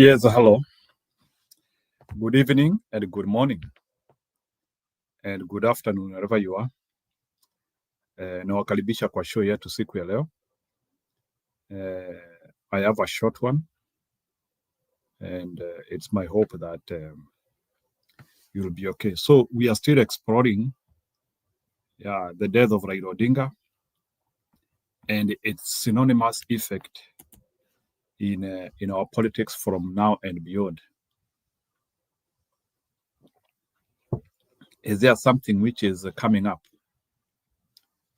Yes, hello. Good evening and good morning and good afternoon wherever you are. Nawakaribisha kwa show yetu siku ya leo. I have a short one and it's my hope that you'll be okay. So we are still exploring the death of Raila Odinga and its synonymous effect in our politics from now and beyond. Is there something which is coming up?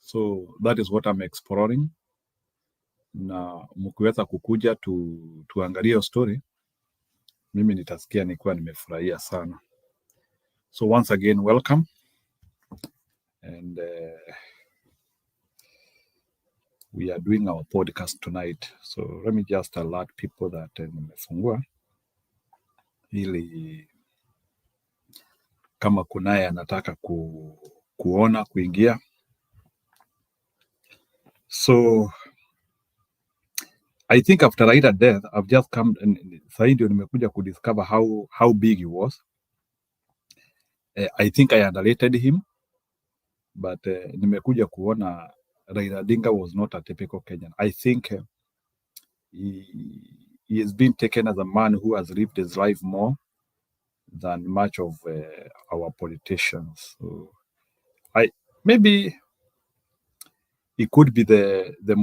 So that is what I'm exploring. Na mkiweza kukuja tuangalie hiyo story, mimi nitasikia nikiwa nimefurahia sana. So once again, welcome and we are doing our podcast tonight. So let me just alert people that nimefungua ili kama kunaye anataka kuona kuingia. So I think after Raila death, I've just come and sasa ndio nimekuja kudiscover how big he was. I think I underrated him, but nimekuja kuona Raila Odinga was not a typical Kenyan. I think he has been taken as a man who has lived his life more than much of our politicians. So maybe he could be the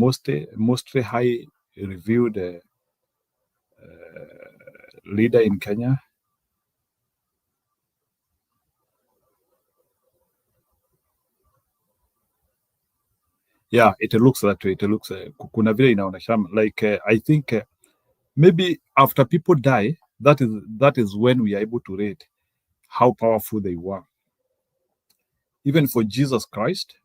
most high reviewed leader in Kenya. Yeah, it looks that way. It looks kuna vile inaonyesha like I think maybe after people die, that is when we are able to rate how powerful they were. Even for Jesus Christ,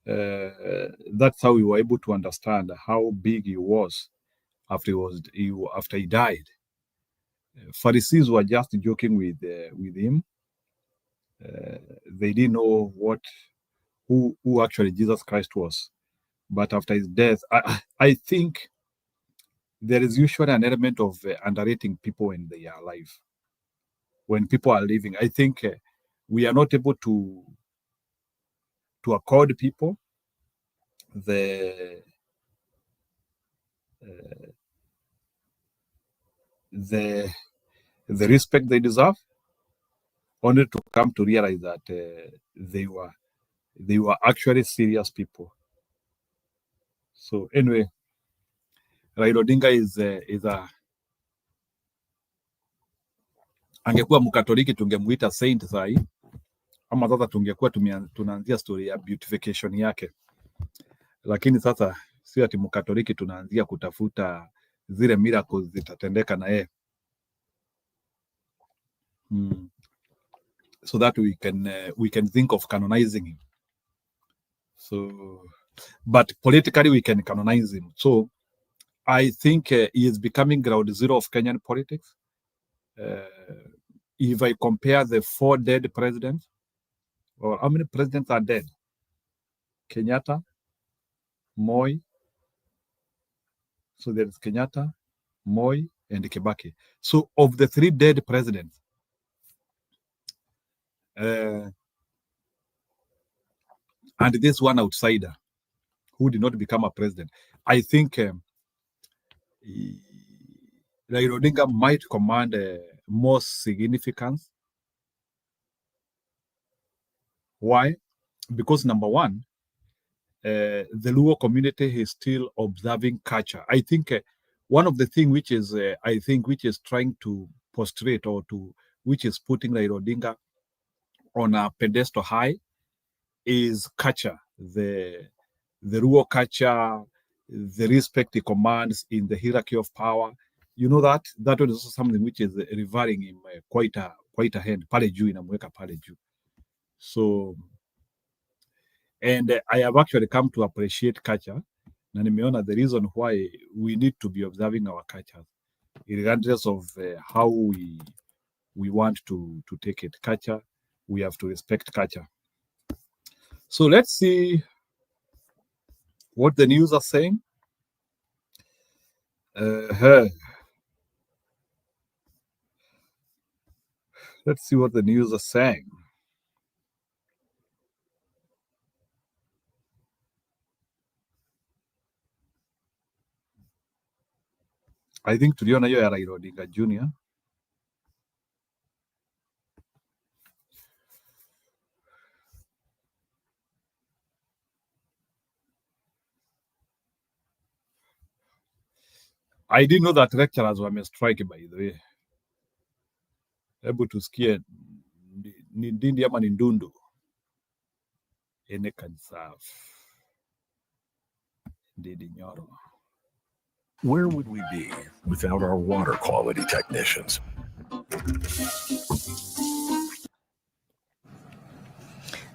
that's how we were able to understand how big he was after he died. Pharisees were just joking with him. They didn't know who actually Jesus Christ was. But after his death, I think there is usually an element of underrating people when they are alive. When people are living, I think we are not able to accord people the respect they deserve, only to come to realize that they were actually serious people. So anyway, Raila Odinga is a angekuwa Mkatoliki tungemuita saint sahi, ama sasa tungekuwa tunaanzia story ya beautification yake, lakini sasa sio ati Mkatoliki tunaanzia kutafuta zile miracles zitatendeka na yeye. So that we can think of canonizing him. So, but politically we can canonize him. So I think he is becoming ground zero of Kenyan politics. If I compare the 4 dead presidents, or how many presidents are dead? Kenyatta, Moi. So there is Kenyatta, Moi, and Kibaki. So of the 3 dead presidents, and this one outsider who did not become a president, I think Raila Odinga might command more significance. Why? Because number one, the Luo community is still observing culture. I think one of the things which is which is trying to prostrate or which is putting Raila Odinga on a pedestal high is culture, the Luo culture, the respect he commands in the hierarchy of power. You know that is also something which is revering him quite a hand. Pale juu inamweka pale juu. So, and I have actually come to appreciate culture, na nimeona the reason why we need to be observing our culture, regardless of how we want to take it. Culture, we have to respect culture. So let's see what the news are saying. Let's see what the news are saying. I think tuliona hiyo ya Raila Odinga Jr. I didn't know that lecturers were strike, by the way. Hebu tusikie ni Ndindi ama ni Ndundu ene kanisa Ndindi Nyoro. Where would we be without our water quality technicians?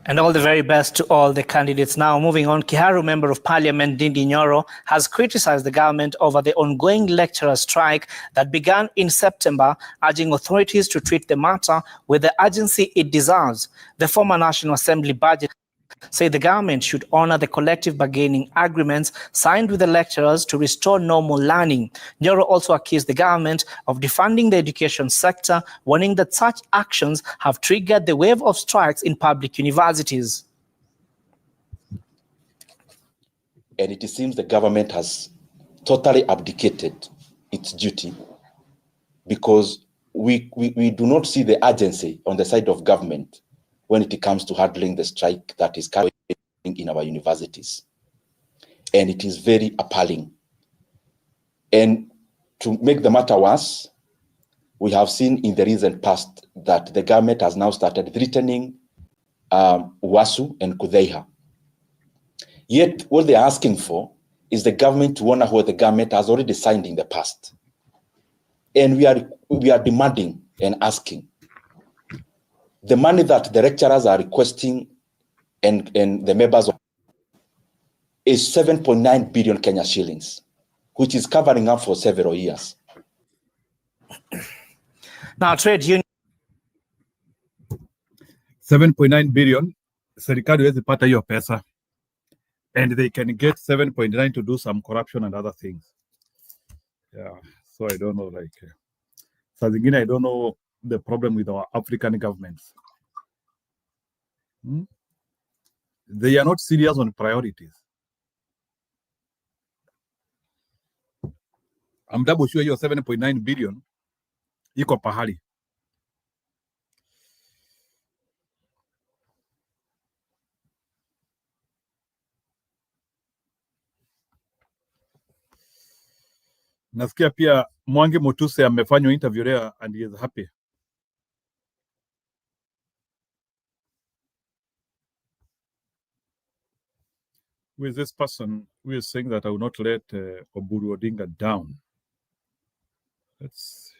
And all the very best to all the candidates. Now, moving on, Kiharu Member of Parliament Ndindi Nyoro has criticized the government over the ongoing lecturer strike that began in September, urging authorities to treat the matter with the urgency it deserves. The former National Assembly budget say the government should honor the collective bargaining agreements signed with the lecturers to restore normal learning. Nyoro also accused the government of defunding the education sector, warning that such actions have triggered the wave of strikes in public universities. And it seems the government has totally abdicated its duty because we do not see the urgency on the side of government when it comes to handling the strike that is currently in our universities. And it is very appalling. And to make the matter worse, we have seen in the recent past that the government has now started threatening WASU and Kudheiha. Yet what they are asking for is the government to honor what the government has already signed in the past. And we are demanding and asking the money that the lecturers are requesting and the members of is 7.9 billion Kenya shillings, which is covering up for several years. Now, trade union 7.9 billion, serikali haiwezi pata hiyo pesa. And they can get 7.9 to do some corruption and other things. Yeah, so I don't know, so again, I don't know the problem with our African governments. They are not serious on priorities. I'm double sure your 7.9 billion iko pahali. Nasikia pia Mwangi Mutuse amefanywa interview there and he is happy. Who is this person who is saying that I will not let Oburu Odinga down? Let's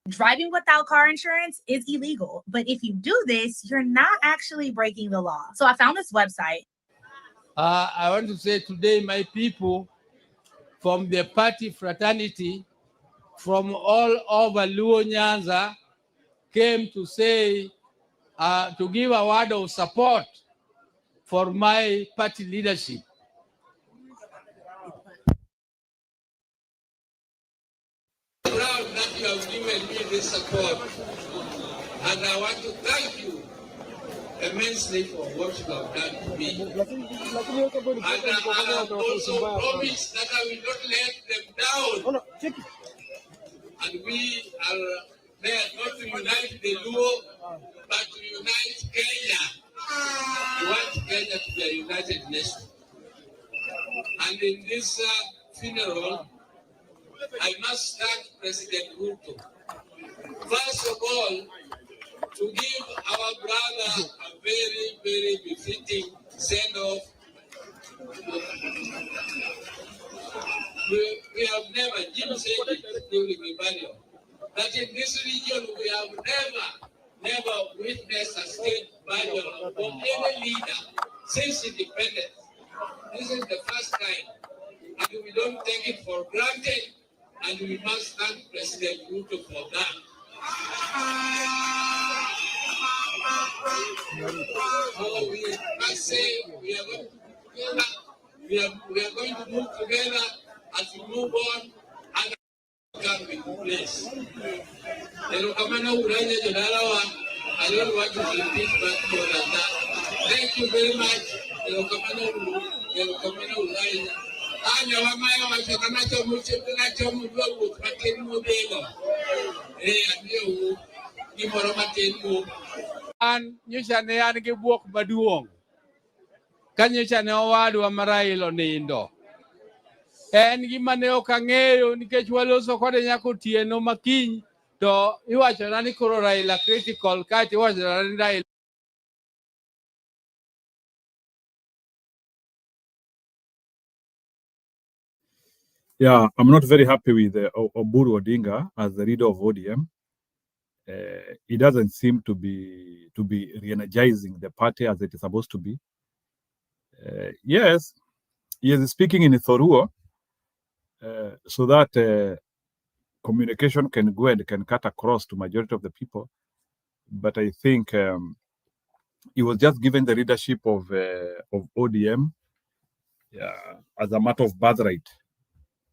Driving without car insurance is illegal, but if you do this, you're not actually breaking the law. So I found this website. I want to say today, my people from the party fraternity from all over Luo Nyanza came to say, to give a word of support for my party leadership. I'm proud that you have given me this support, and I want to thank you immensely for what you have done to me. And I have also promised that I will not let them down. And we are there not to unite the Luo, but to unite Kenya. We want Kenya to be a united nation. And in this funeral, I must thank President Ruto. First of all, to give our brother a very, very befitting send-off. We have never, Jim said it during the burial, that in this region we have never witnessed a state burial of any leader since independence. This is the first time, and we don't take it for granted, and we must thank President Ruto for that. I say we are going to together. We are going to move together as we move on and come in place. I don't want to repeat back more than that. Thank you very much. An nyocha ne an gi buok maduong' ka nyocha ne owadwa ma Raila nindo. En gima ne ok ang'eyo nikech waloso kode nyaka otieno makiny to iwachona ni koro Raila critical kaeto iwachona ni Raila. Yeah, I'm not very happy with Oburu Odinga as the leader of ODM. He doesn't seem to be re-energizing the party as it is supposed to be. Yes, he is speaking in Thoruo so that communication can go and can cut across to majority of the people. But I think he was just given the leadership of ODM as a matter of birthright,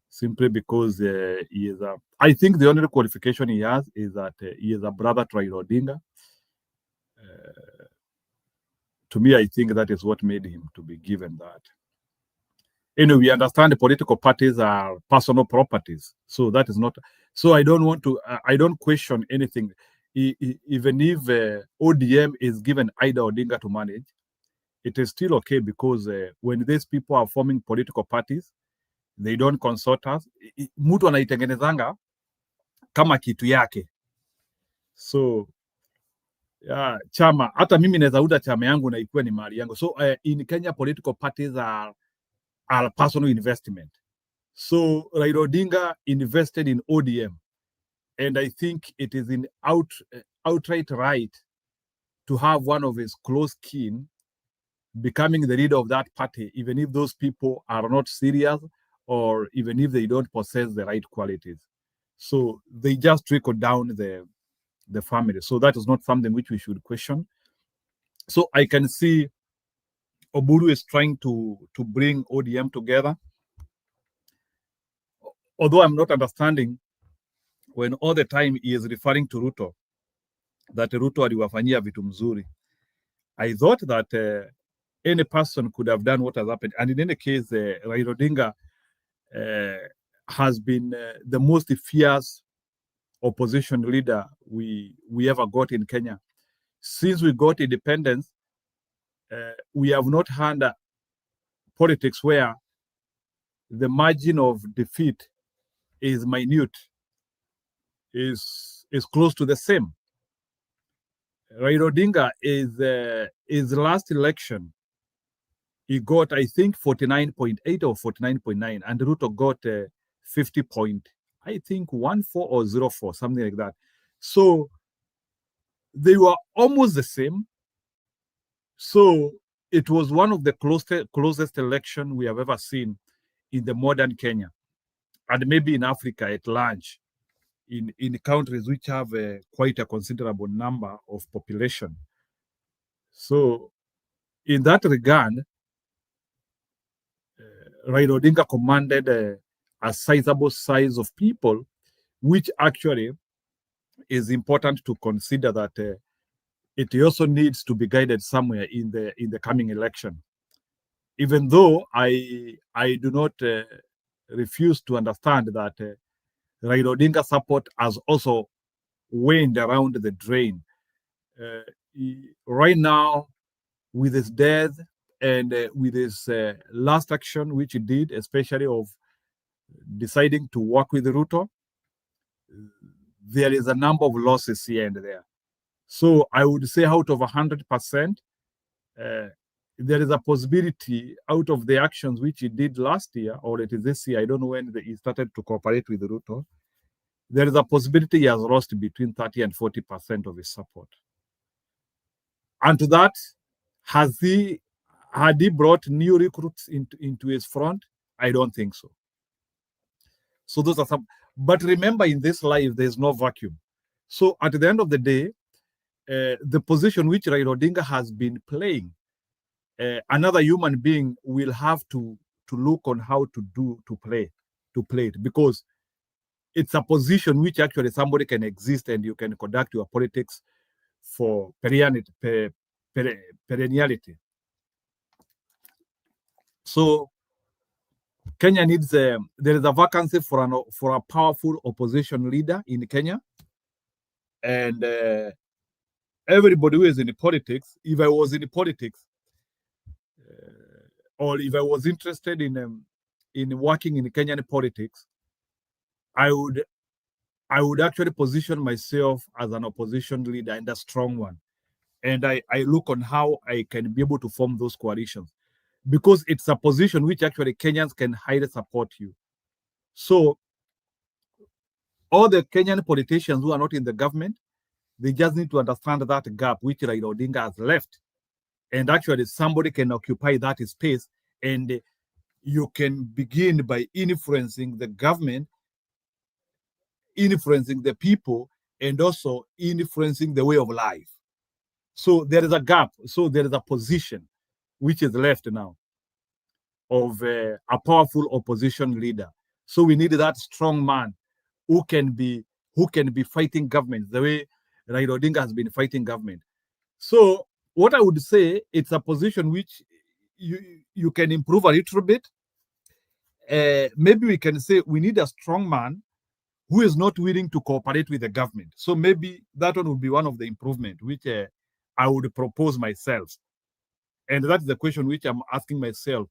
simply because he is a. I think the only qualification he has is that he is a brother to Raila Odinga. To me, I think that is what made him to be given that. Anyway, we understand the political parties are personal properties, so that is not. So I don't want to. I don't question anything. Even if ODM is given Ida Odinga to manage, it is still okay because when these people are forming political parties, they don't consult us. Mtu anaitengenezanga kama kitu yake. So yeah, chama hata mimi naweza uda chama yangu na ikuwe ni mali yangu. So in Kenya, political parties are personal investment. So Raila Odinga invested in ODM, and I think it is in outright right to have one of his close kin becoming the leader of that party, even if those people are not serious or even if they don't possess the right qualities. So they just trickle down the family. So that is not something which we should question. So I can see Oburu is trying to bring ODM together. Although I'm not understanding when all the time he is referring to Ruto, that Ruto aliwafanyia vitu mzuri. I thought that any person could have done what has happened. And in any case, Raila Odinga has been the most fierce opposition leader we ever got in Kenya. Since we got independence, we have not had politics where the margin of defeat is minute, is close to the same. Raila Odinga is last election, he got, I think, 49.8 or 49.9, and Ruto got 50 point, I think, 14 or 04, something like that. So they were almost the same. So it was one of the closest election we have ever seen in the modern Kenya, and maybe in Africa at large, in countries which have quite a considerable number of population. So in that regard, Raila Odinga commanded a sizable size of people, which actually is important to consider that it also needs to be guided somewhere in the coming election. Even though I do not refuse to understand that Raila Odinga support has also waned around the drain. Right now, with his death and with his last action, which he did, especially of deciding to work with Ruto, there is a number of losses here and there. So I would say out of 100%, there is a possibility out of the actions which he did last year, or it is this year, I don't know when he started to cooperate with Ruto, there is a possibility he has lost between 30 and 40% of his support. And to that, had he brought new recruits into his front? I don't think so. So those are some. But remember, in this life, there is no vacuum. So at the end of the day, the position which Raila Odinga has been playing, another human being will have to look on how to play it, because it's a position which actually somebody can exist and you can conduct your politics for perenniality. So Kenya needs there is a vacancy for a powerful opposition leader in Kenya, and everybody who is in politics, if I was in politics, or if I was interested in working in Kenyan politics, I would actually position myself as an opposition leader and a strong one. And I look on how I can be able to form those coalitions, because it's a position which actually Kenyans can highly support you. So all the Kenyan politicians who are not in the government, they just need to understand that gap which Raila Odinga has left. And actually somebody can occupy that space, and you can begin by influencing the government, influencing the people, and also influencing the way of life. So there is a gap. So there is a position which is left now of a powerful opposition leader. So we need that strong man who can be fighting government the way Raila Odinga has been fighting government. So what I would say, it's a position which you can improve a little bit. Maybe we can say we need a strong man who is not willing to cooperate with the government. So maybe that one would be one of the improvement which I would propose myself. And that's the question which I'm asking myself.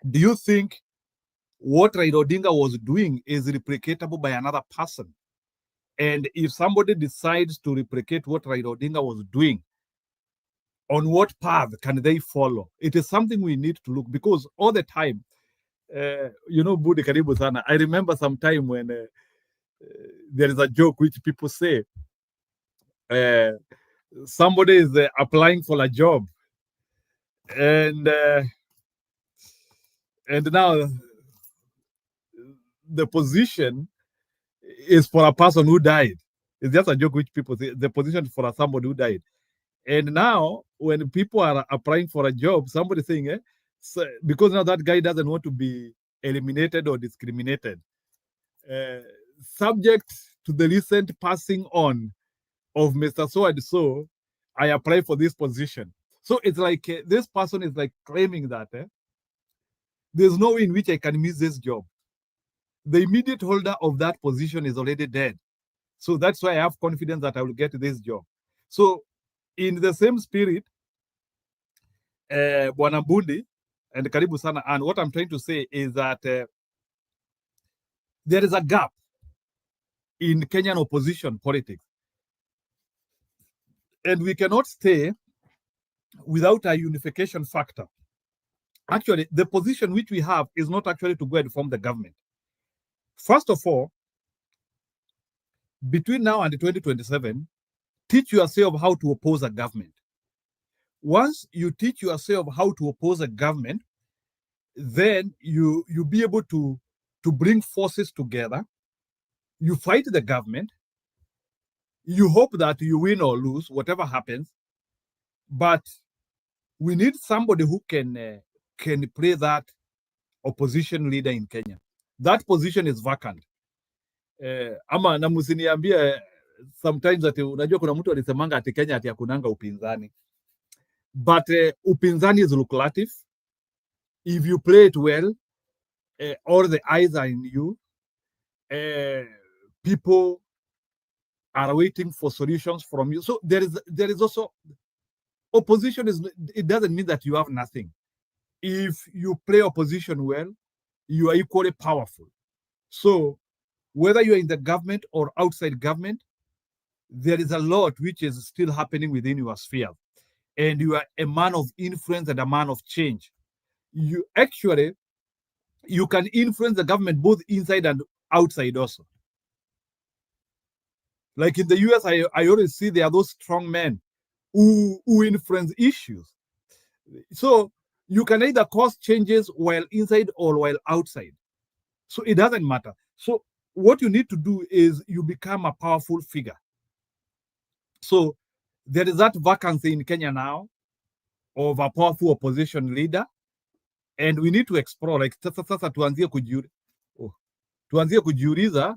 Do you think what Raila Odinga was doing is replicatable by another person? And if somebody decides to replicate what Raila Odinga was doing, on what path can they follow? It is something we need to look, because all the time, Budi Karibu Sana, I remember some time when there is a joke which people say, somebody is applying for a job, and now the position is for a person who died. It's just a joke which people say, the position for somebody who died. And now when people are applying for a job, somebody saying, so, because now that guy doesn't want to be eliminated or discriminated, subject to the recent passing on of Mr. So and so, I apply for this position. So it's like this person is like claiming that there's no way in which I can miss this job. The immediate holder of that position is already dead. So that's why I have confidence that I will get this job. So in the same spirit, Bwana Mbundi and Karibu Sana, and what I'm trying to say is that there is a gap in Kenyan opposition politics. And we cannot stay without a unification factor. Actually, the position which we have is not actually to go and form the government. First of all, between now and 2027, teach yourself how to oppose a government. Once you teach yourself how to oppose a government, then you'll be able to bring forces together. You fight the government. You hope that you win or lose, whatever happens. But we need somebody who can play that opposition leader in Kenya. That position is vacant. Ama na msiniambie sometimes ati unajua kuna mtu alisemanga ati Kenya ati hakunanga upinzani. But upinzani is lucrative. If you play it well, all the eyes are in you. People are waiting for solutions from you. So there is also opposition. It doesn't mean that you have nothing. If you play opposition well, you are equally powerful. So whether you're in the government or outside government, there is a lot which is still happening within your sphere. And you are a man of influence and a man of change. You can influence the government both inside and outside also. Like in the US, I always see there are those strong men who influence issues. So you can either cause changes while inside or while outside. So it doesn't matter. So what you need to do is you become a powerful figure. So there is that vacancy in Kenya now of a powerful opposition leader, and we need to explore, like sasa tuanzie kujiuliza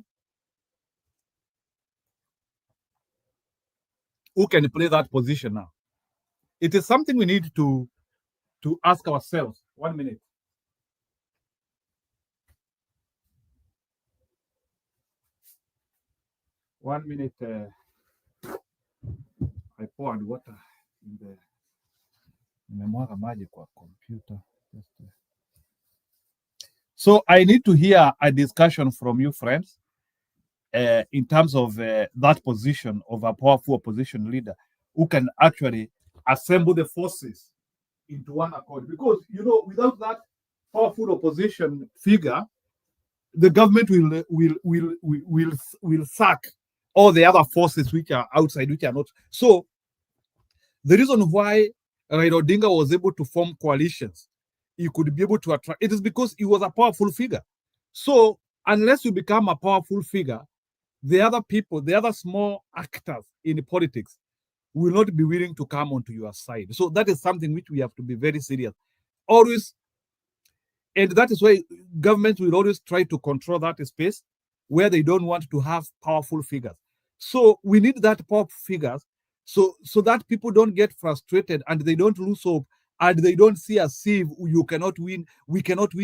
who can play that position now. It is something we need to ask ourselves. 1 minute. I poured water in the nimemwaga maji kwa computer. So I need to hear a discussion from you, friends, in terms of that position of a powerful opposition leader who can actually assemble the forces into one accord. Because, you know, without that powerful opposition figure, the government will sack all the other forces which are outside, which are not. So the reason why Raila Odinga was able to form coalitions, he could be able to attract, it is because he was a powerful figure. So unless you become a powerful figure, the other people, the other small actors in politics will not be willing to come onto your side. So that is something which we have to be very serious. Always, and that is why governments will always try to control that space where they don't want to have powerful figures. So we need that powerful figures so that people don't get frustrated and they don't lose hope and they don't see as if we cannot win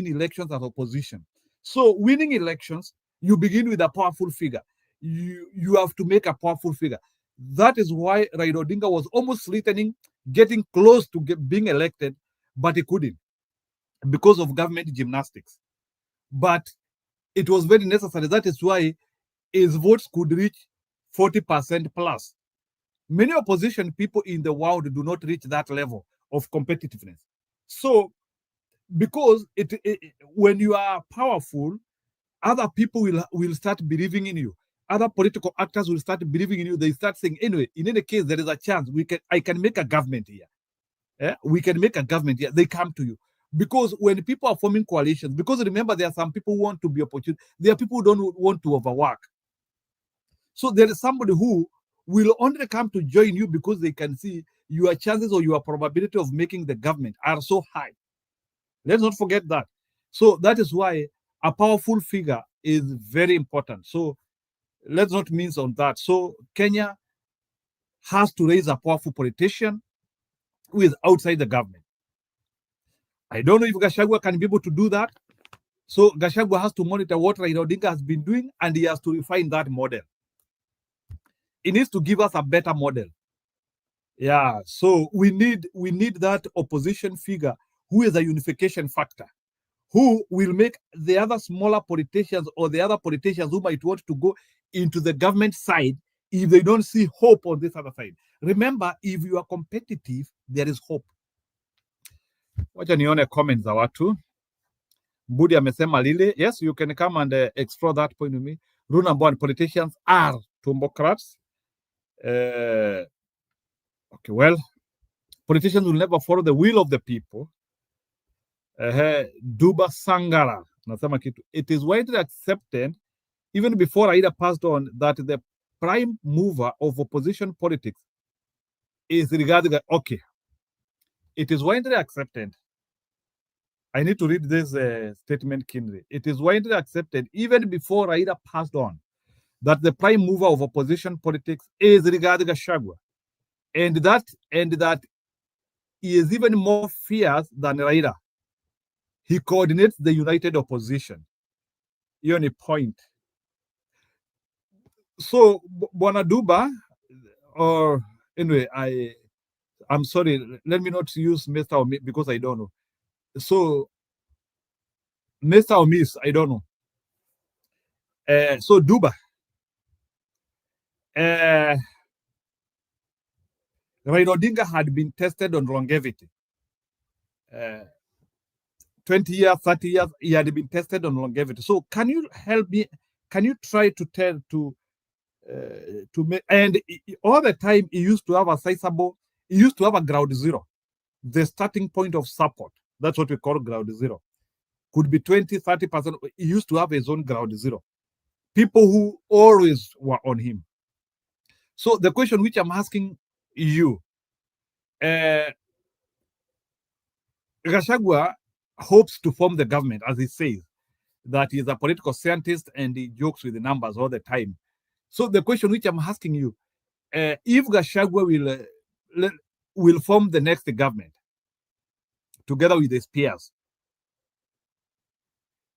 elections as opposition. So winning elections, you begin with a powerful figure. You have to make a powerful figure. That is why Raila Odinga was almost threatening getting close to being elected, but he couldn't because of government gymnastics. But it was very necessary. That is why his votes could reach 40% plus. Many opposition people in the world do not reach that level of competitiveness. So, because when you are powerful, other people will start believing in you. Other political actors will start believing in you. They start saying, anyway, in any case, there is a chance I can make a government here. We can make a government here. They come to you. Because when people are forming coalitions, because remember, there are some people who want to be opportune. There are people who don't want to overwork. So there is somebody who will only come to join you because they can see your chances or your probability of making the government are so high. Let's not forget that. So that is why a powerful figure is very important. So let's not miss on that. So Kenya has to raise a powerful politician who is outside the government. I don't know if Gachagua can be able to do that. So Gachagua has to monitor what Raila Odinga has been doing, and he has to refine that model. He needs to give us a better model. Yeah, so we need that opposition figure who is a unification factor, who will make the other smaller politicians or the other politicians who might want to go into the government side if they don't see hope on this other side. Remember, if you are competitive, there is hope. Wacha nione comments za watu. Budi amesema lile. Yes, you can come and explore that point with me. Rule number one, politicians are tumbocrats. Okay, well, politicians will never follow the will of the people. Duba Sangara nasema kitu. It is widely accepted, even before Aida passed on, that the prime mover of opposition politics is regarded. Okay, it is widely accepted. I need to read this statement keenly. It is widely accepted, even before Raila passed on, that the prime mover of opposition politics is regarded Gachagua, and that he is even more fierce than Raila. He coordinates the united opposition. Hiyo ni point. So Bwana Duba, or anyway, I'm sorry, let me not use Mr. or because I don't know. So Mr. or Miss, I don't know. So Duba, Raila Odinga had been tested on longevity. 20 years, 30 years, he had been tested on longevity. So can you help me? Can you try to tell to make, and all the time he used to have a sizable, he used to have a ground zero, the starting point of support. That's what we call ground zero. Could be 20, 30%. He used to have his own ground zero. People who always were on him. So the question which I'm asking you. Gachagua hopes to form the government, as he says, that he's a political scientist and he jokes with the numbers all the time. So the question which I'm asking you, if Gachagua will form the next government together with his peers,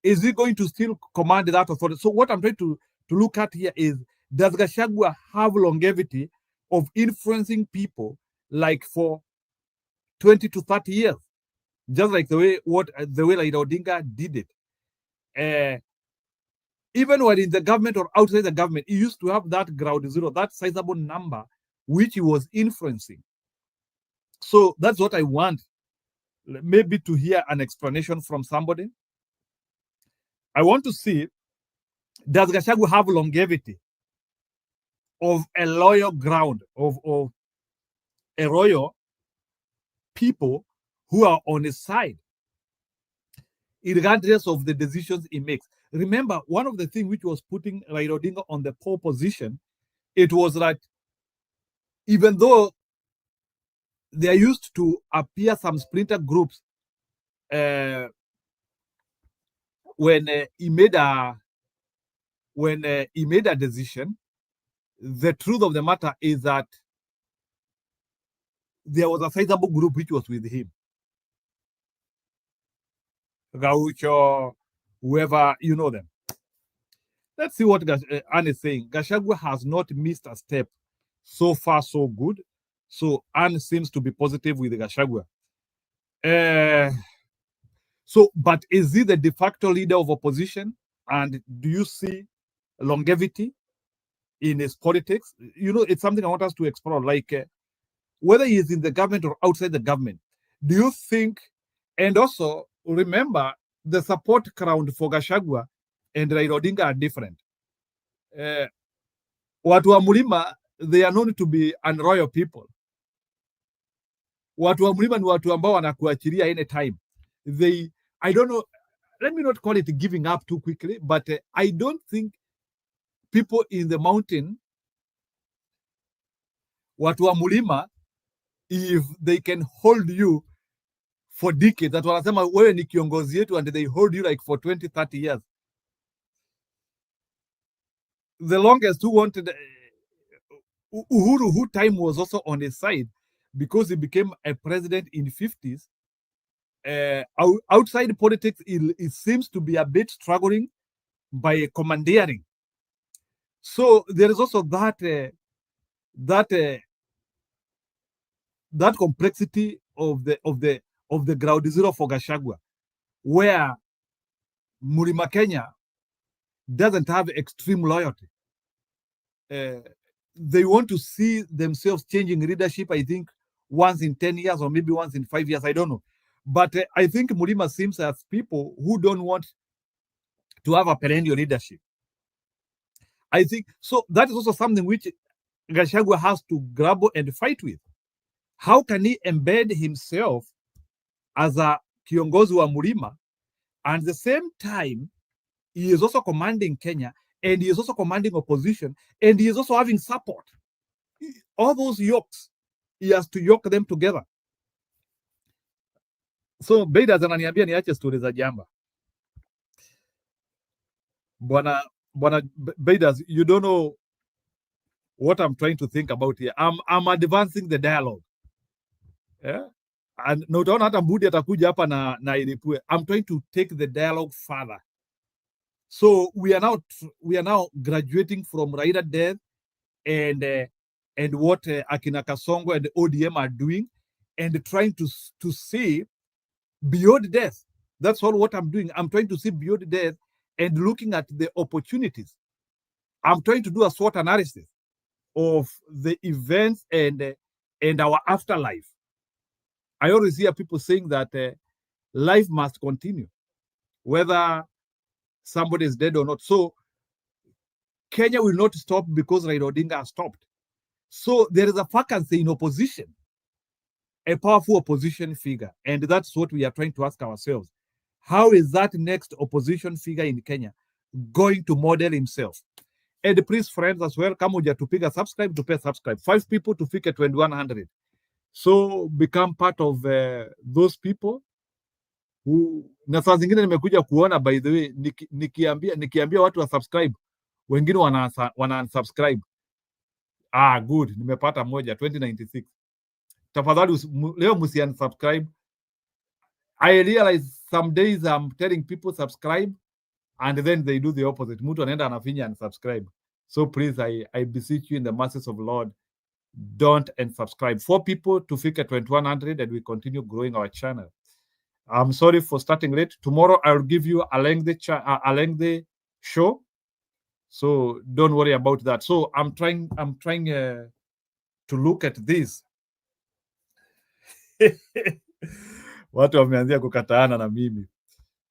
is he going to still command that authority? So what I'm trying to look at here is, does Gachagua have longevity of influencing people like for 20 to 30 years? Just like the way Raila Odinga did it. Even when in the government or outside the government, he used to have that ground zero, that sizable number, which he was influencing. So that's what I want, maybe to hear an explanation from somebody. I want to see, does Gachagua have longevity of a loyal ground, of a royal people who are on his side, regardless of the decisions he makes? Remember, one of the things which was putting Raila Odinga on the pole position, it was that even though there used to appear some splinter groups when he made a decision, the truth of the matter is that there was a sizable group which was with him. Gaucho, whoever, you know them. Let's see what Anne is saying. Gachagua has not missed a step. So far, so good. So Anne seems to be positive with Gachagua. But is he the de facto leader of opposition? And do you see longevity in his politics? You know, it's something I want us to explore, like whether he is in the government or outside the government. Do you think, and also remember, the support ground for Gachagua and Raila Odinga are different. Watu wa Mlima, they are known to be unroyal people. Watu wa Mlima ni watu ambao wanakuachilia anytime. I don't know, let me not call it giving up too quickly, but I don't think people in the mountain, watu wa Mlima, if they can hold you for decades, that wanasema wewe ni kiongozi yetu, and they hold you like for 20, 30 years. The longest who wanted Uhuru, who time was also on his side because he became a president in 50s. Outside politics, it seems to be a bit struggling by commandeering. So there is also that complexity of the ground zero for Gachagua, where Mlima Kenya doesn't have extreme loyalty. They want to see themselves changing leadership, I think, once in 10 years or maybe once in 5 years, I don't know. But I think Mlima seems as people who don't want to have a perennial leadership. I think, so that is also something which Gachagua has to grapple and fight with. How can he embed himself as a kiongozi wa Mlima, and at the same time, he is also commanding Kenya, and he is also commanding opposition, and he is also having support. All those yokes, he has to yoke them together. So Beidas ananiambia niache stori za jamba. Bwana Beidas, you don't know what I'm trying to think about here. I'm advancing the dialogue. Yeah? And na utaona hata Mbudi atakuja hapa na ilipue. I'm trying to take the dialogue further. So we are now graduating from Raila death and what Akina Kasongo and ODM are doing, and trying to see beyond death. That's all what I'm doing. I'm trying to see beyond death and looking at the opportunities. I'm trying to do a SWOT analysis of the events and our afterlife. I always hear people saying that life must continue, whether somebody is dead or not. So Kenya will not stop because Raila Odinga has stopped. So there is a vacancy in opposition, a powerful opposition figure. And that's what we are trying to ask ourselves. How is that next opposition figure in Kenya going to model himself? And please, friends, as well, kama hujatupiga subscribe, tupe subscribe. 5 people tufike 2100. So become part of those people who, na saa zingine nimekuja kuona, by the way, nikiambia watu wa subscribe, wengine wana unsubscribe. Good, nimepata moja 2096. Tafadhali leo msi unsubscribe. I realize some days I'm telling people subscribe and then they do the opposite. Mtu anaenda anafinya unsubscribe. So please, I beseech you in the mercies of Lord, don't unsubscribe. 4 people to figure 2100 and we continue growing our channel. I'm sorry for starting late. Tomorrow I'll give you a lengthy show. So don't worry about that. So I'm trying to look at this. Watu wameanzia kukataana na mimi.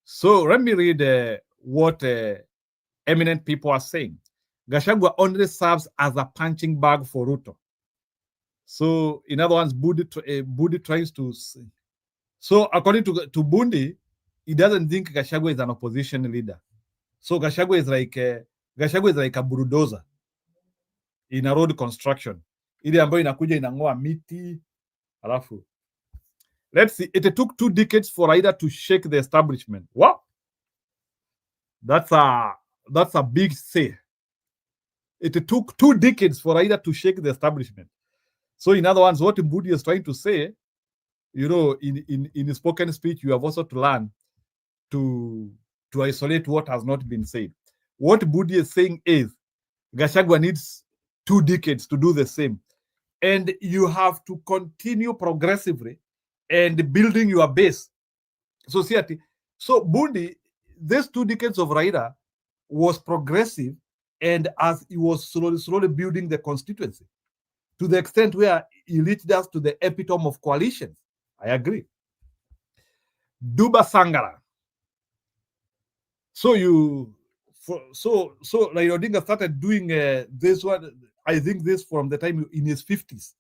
So let me read what eminent people are saying. Gachagua only serves as a punching bag for Ruto. So in other words, Budi tries to say. So according to Bundi, he doesn't think Gachagua is an opposition leader. So Gachagua is like a bulldozer in a road construction. Ile ambayo inakuja inang'oa miti. Alafu. Let's see. It took 2 decades for Raila to shake the establishment. What? That's a big say. It took 2 decades for Raila to shake the establishment. So in other words, what Budi is trying to say, you know, in spoken speech, you have also to learn to isolate what has not been said. What Budi is saying is Gachagua needs 2 decades to do the same. And you have to continue progressively and building your base. So Bundi, these 2 decades of Raila was progressive, and as he was slowly building the constituency to the extent where he reached us to the epitome of coalitions. I agree. Duba Sangara. So Raila Odinga started doing this one. I think this from the time in his 50s.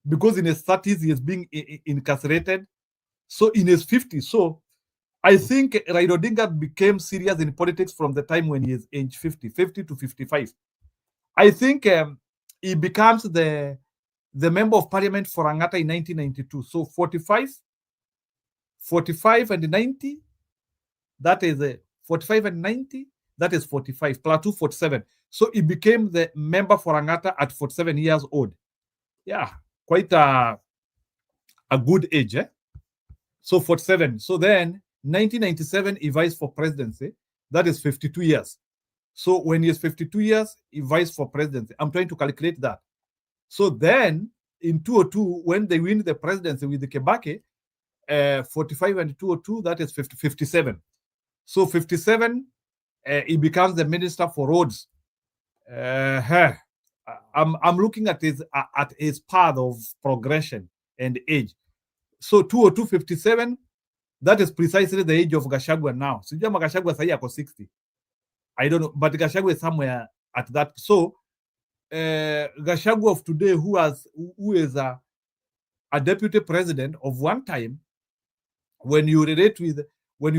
Because in his 30s he is being incarcerated. So in his 50s. So I think Raila Odinga became serious in politics from the time when he is age 50 to 55. I think he becomes the member of parliament for Angata in 1992. So 45 and 90, that is 45 and 90, that is 45, plus 2, 47. So he became the member for Angata at 47 years old. Yeah, quite a good age. So 47. So then 1997, he vies for presidency. That is 52 years. So when he is 52 years, he vies for presidency. I'm trying to calculate that. So then in 2002, when they win the presidency with the Kebake, 45 and 202, that is 57. So 57, he becomes the minister for roads. I'm looking at his path of progression and age. So 202, 57, that is precisely the age of Gachagua now. So Gachagua sahi ako 60. I don't know, but Gachagua is somewhere at that. So Gachagua of today, who is a deputy president of one time, when you relate him with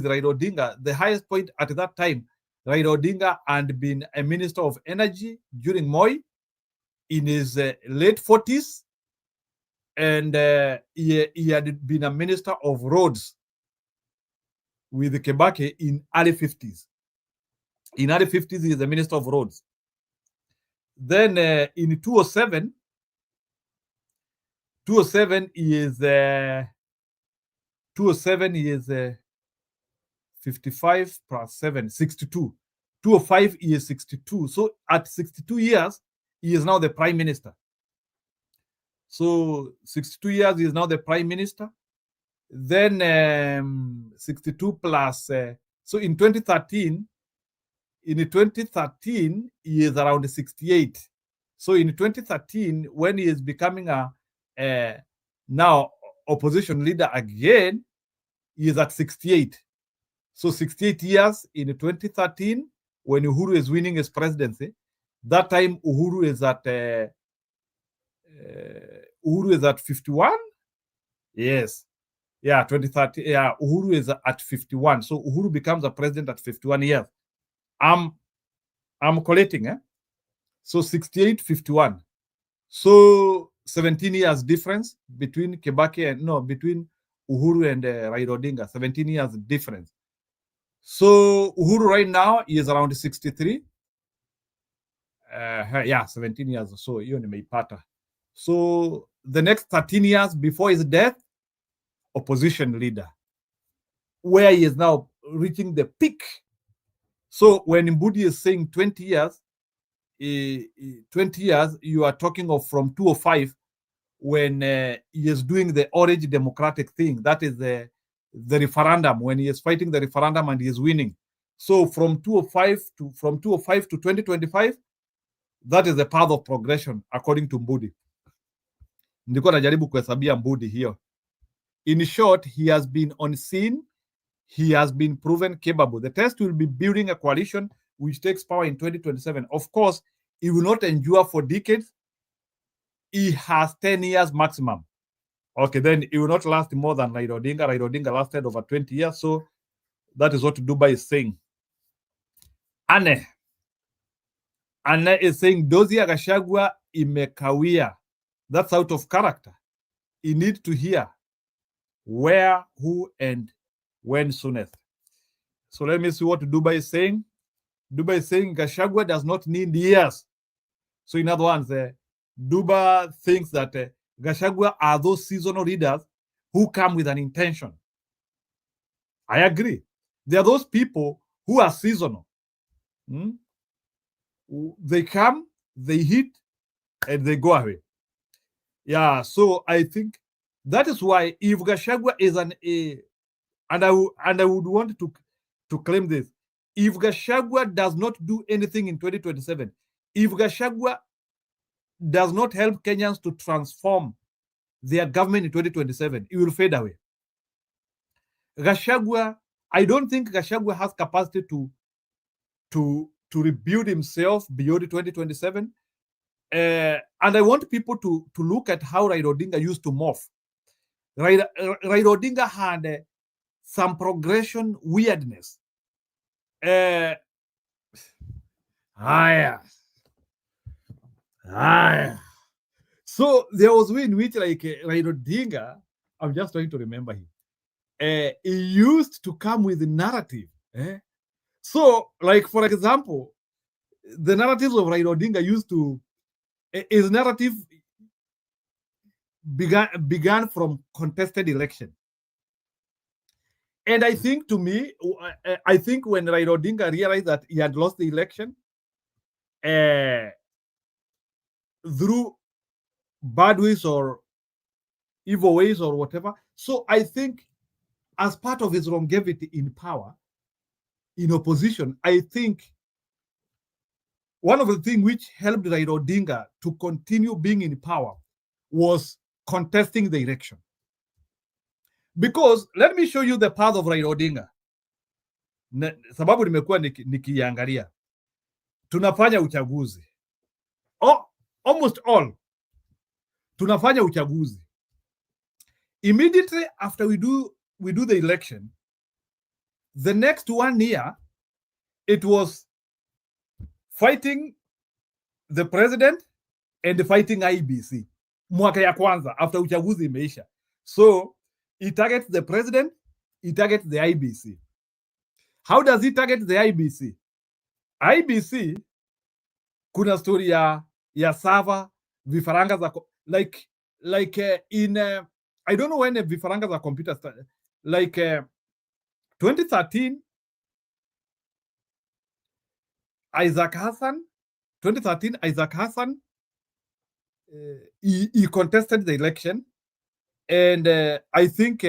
Raila Odinga, the highest point at that time, Raila Odinga had been a minister of energy during Moi in his late 40s, and he had been a minister of roads with Kebake in early 50s. In early 50s, he is a minister of roads. Then in 2007, he is 55 plus 7, 62. 205, he is 62. So at 62 years, he is now the prime minister. So 62 years, he is now the prime minister. Then 62 plus, so in 2013, he is around 68. So in 2013, when he is becoming a now opposition leader again, he is at 68. So 68 years in 2013, when Uhuru is winning his presidency. That time Uhuru is at 51. Yes. Yeah, 2030. Yeah, Uhuru is at 51. So Uhuru becomes a president at 51 years. I'm collating, So 68-51. So 17 years difference between between Uhuru and Raila Odinga, 17 years difference. So Uhuru right now is around 63. 17 years or so, hiyo nimeipata. So the next 13 years before his death, opposition leader, where he is now reaching the peak. So when Mbudi is saying 20 years, 20 years, you are talking of from 205 when he is doing the Orange Democratic thing. That is the referendum, when he is fighting the referendum and he is winning. So from 205 to 2025, that is the path of progression according to Mbudi. Nilikuwa najaribu kuhesabia Mbudi hiyo. In short, he has been on scene. He has been proven capable. The test will be building a coalition which takes power in 2027. Of course, it will not endure for decades. He has 10 years maximum. Okay, then it will not last more than Raila Odinga. Raila Odinga lasted over 20 years. So that is what Dubai is saying. Anne is saying Dozie Gachagua imekawia. That's out of character. You need to hear where, who, and when soonest. So let me see what Dubai is saying. Dubai is saying Gachagua does not need years. So in other words, Dubai thinks that Gachagua are those seasonal leaders who come with an intention. I agree. They are those people who are seasonal. They come, they hit, and they go away. Yeah, so I think that is why if Gachagua is and I would want to claim this, if Gachagua does not do anything in 2027, if Gachagua does not help Kenyans to transform their government in 2027, it will fade away. Gachagua, I don't think Gachagua has capacity to rebuild himself beyond 2027. And I want people to look at how Raila Odinga used to morph. Raila Odinga had some progression weirdness. So there was way in which Raila Odinga, I'm just trying to remember him. He used to come with a narrative. So, like for example, the narratives of Raila Odinga used to, his narrative began from contested election. And I think to me, I think when Raila Odinga realized that he had lost the election through bad ways or evil ways or whatever, so I think as part of his longevity in power, in opposition, I think one of the things which helped Raila Odinga to continue being in power was contesting the election. Because let me show you the path of Raila Odinga. Sababu nimekuwa nikiangalia. Tunafanya uchaguzi. Almost all. Tunafanya uchaguzi. Immediately after we do the election, the next 1 year, it was fighting the president and fighting IBC. Mwaka ya kwanza, after uchaguzi imeisha. So, he targets the president, he targets the IBC. How does he target the IBC? IBC, kuna story ya Sava, vifaranga za, like in, I don't know when the vifaranga za computer started, like 2013, Isaac Hassan, he contested the election, and I think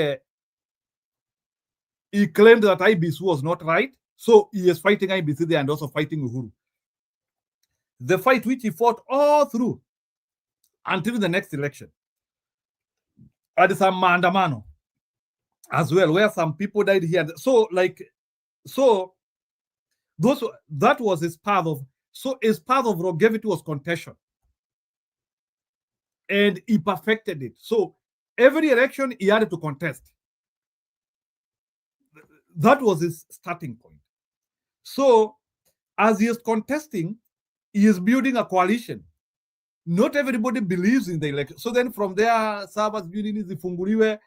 he claimed that IBC was not right, so he is fighting IBC there and also fighting Uhuru. The fight which he fought all through until the next election. And some maandamano as well, where some people died here. So that was his path of. So his path of longevity was contention, and he perfected it. So every election he had to contest. That was his starting point. So as he is contesting, he is building a coalition. Not everybody believes in the election. So then from there, servers building zifunguliwe,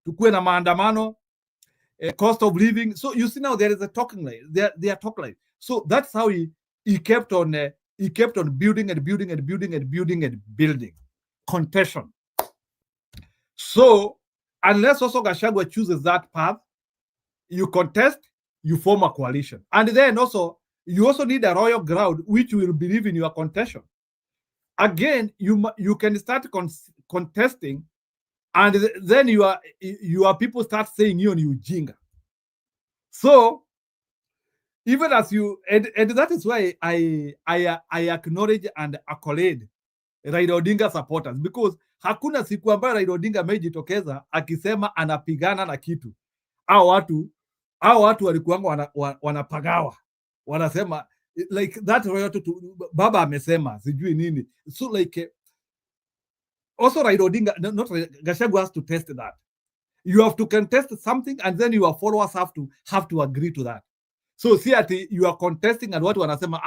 tukue na maandamano, cost of living. So you see now there is a talking line. They are talking line. So that's how he kept on building and building and building and building and building contention. So unless also Gachagua chooses that path, you contest, you form a coalition, and then also you also need a royal ground which will believe in your contention. Again, you can start contesting, and then your people start saying you on ujinga. So even as you and that is why I acknowledge and accolade Raila Odinga supporters, because hakuna siku ambayo Raila Odinga amejitokeza akisema anapigana na kitu. Hao watu walikuwa wanapagawa, wanasema like that royalty to baba amesema sijui nini. So like also Raila Odinga, not Gachagua, has to test that. You have to contest something, and then your followers have to agree to that. So see at you are contesting and watu wanasema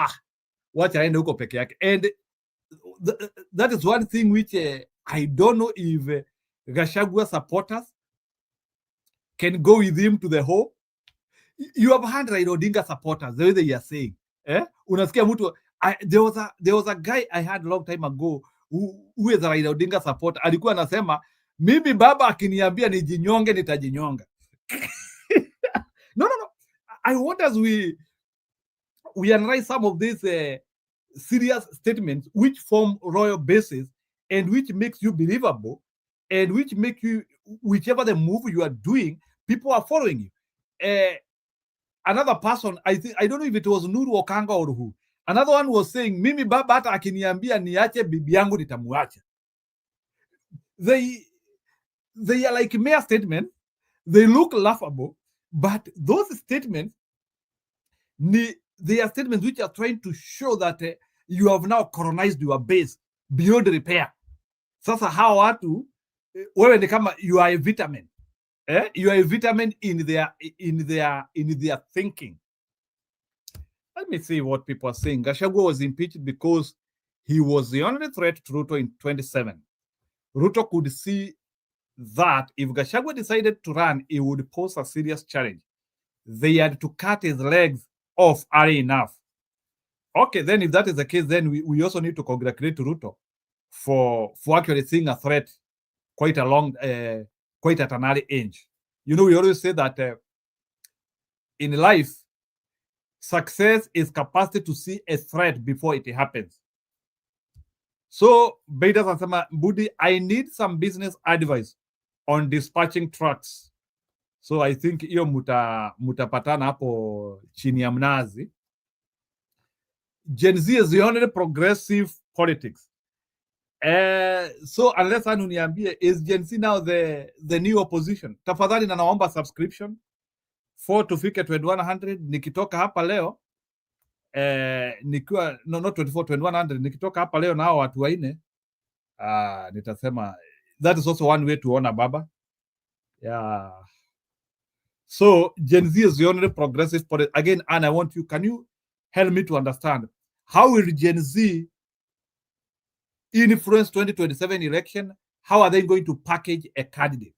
wacha aende huko peke yake. And that is one thing which I don't know if Gachagua supporters can go with him to the hole. You have had Raila Odinga supporters, the way they are saying. Unasikia mtu, there was a guy I had a long time ago who is a Raila Odinga supporter. Alikuwa anasema, mimi baba akiniambia nijinyonge nitajinyonga. No. I want as we analyze some of these serious statements which form royal bases and which makes you believable and which make you, whichever the move you are doing, people are following you. Another person, I don't know if it was Nuru Okanga or who. Another one was saying, mimi baba hata akiniambia niache bibi yangu nitamuacha. They are like mere statements. They look laughable, but those statements, they are statements which are trying to show that you have now colonized your base beyond repair. Sasa hawa watu, wewe ni kama you are a vitamin. You are a vitamin in their thinking. Let me see what people are saying. Gachagua was impeached because he was the only threat to Ruto in 27. Ruto could see that if Gachagua decided to run, it would pose a serious challenge. They had to cut his legs off early enough. Okay, then if that is the case, then we also need to congratulate Ruto for actually seeing a threat quite at an early age. You know, we always say that in life, success is capacity to see a threat before it happens. So, Baidas anasema, Budi, I need some business advice on dispatching trucks. So I think hiyo mutapatana hapo chini ya mnazi. Gen Z is the only progressive politics. So unless uniambie, is Gen Z now the new opposition? Tafadhali na naomba subscription 4 tufike 2100. Nikitoka hapa leo nikiwa not 24 2100, nikitoka hapa leo na hao watu waine, nitasema that is also one way to honor baba. Yeah. So Gen Z is the only progressive politics. Again, and I want you, can you help me to understand how will Gen Z influence 2027 election? How are they going to package a candidate?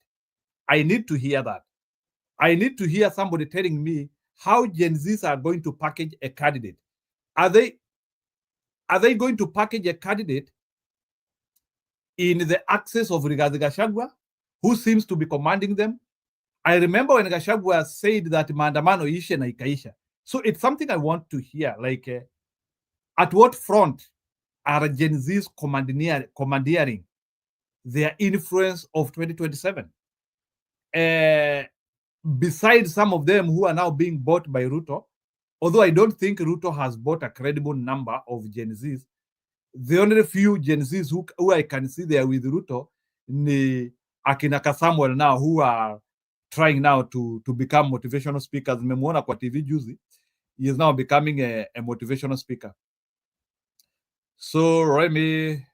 I need to hear that. I need to hear somebody telling me how Gen Zs are going to package a candidate. Are they going to package a candidate in the access of Rigathi Gachagua, who seems to be commanding them? I remember when Gachagua said that maandamano ishe na ikaisha. So it's something I want to hear, like at what front are Gen Zs commandeering their influence of 2027? Besides some of them who are now being bought by Ruto, although I don't think Ruto has bought a credible number of Gen Zs, the only few Gen Zs who I can see there with Ruto ni akina Samuel now, who are trying now to become motivational speakers. Nimemuona kwa TV juzi. He is now becoming a motivational speaker. So Remy,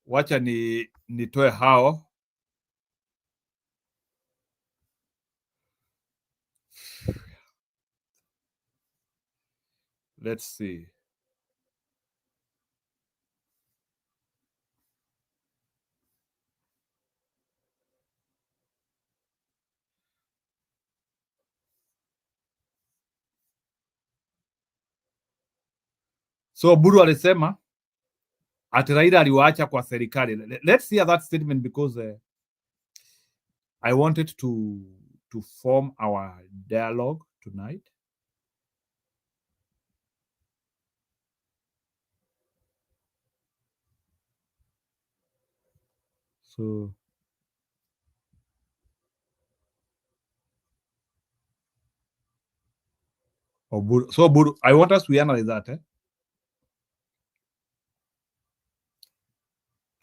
wacha nitoe hao. Let's see. So Buru alisema ati Raila aliwaacha kwa serikali. Let's hear that statement because I wanted to form our dialogue tonight. So Buru, I want us to analyze that.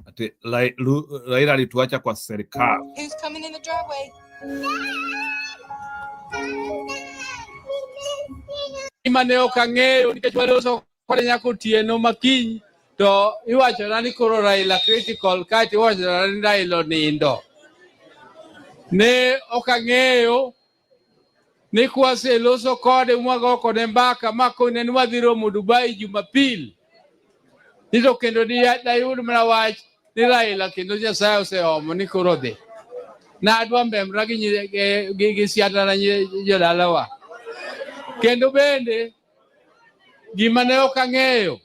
Ati Raila alituacha kwa serikali. Who's coming in the driveway? Mane ok ang'eyo nikech waloso kode nyaka otieno makiny to iwachona ni koro Raila critical kaeto iwachona ni Raila onindo. Ne ok ang'eyo ni kwaseloso kode mwago kode mbaka makone ni wadhi romo Dubai Jumapil. Nito kendo dayud mana wach ni Raila kendo Nyasaye oseomo ni koro dhi. Nadwa mbemra gi siadana jodalawa. Kendo bende gima ne ok ang'eyo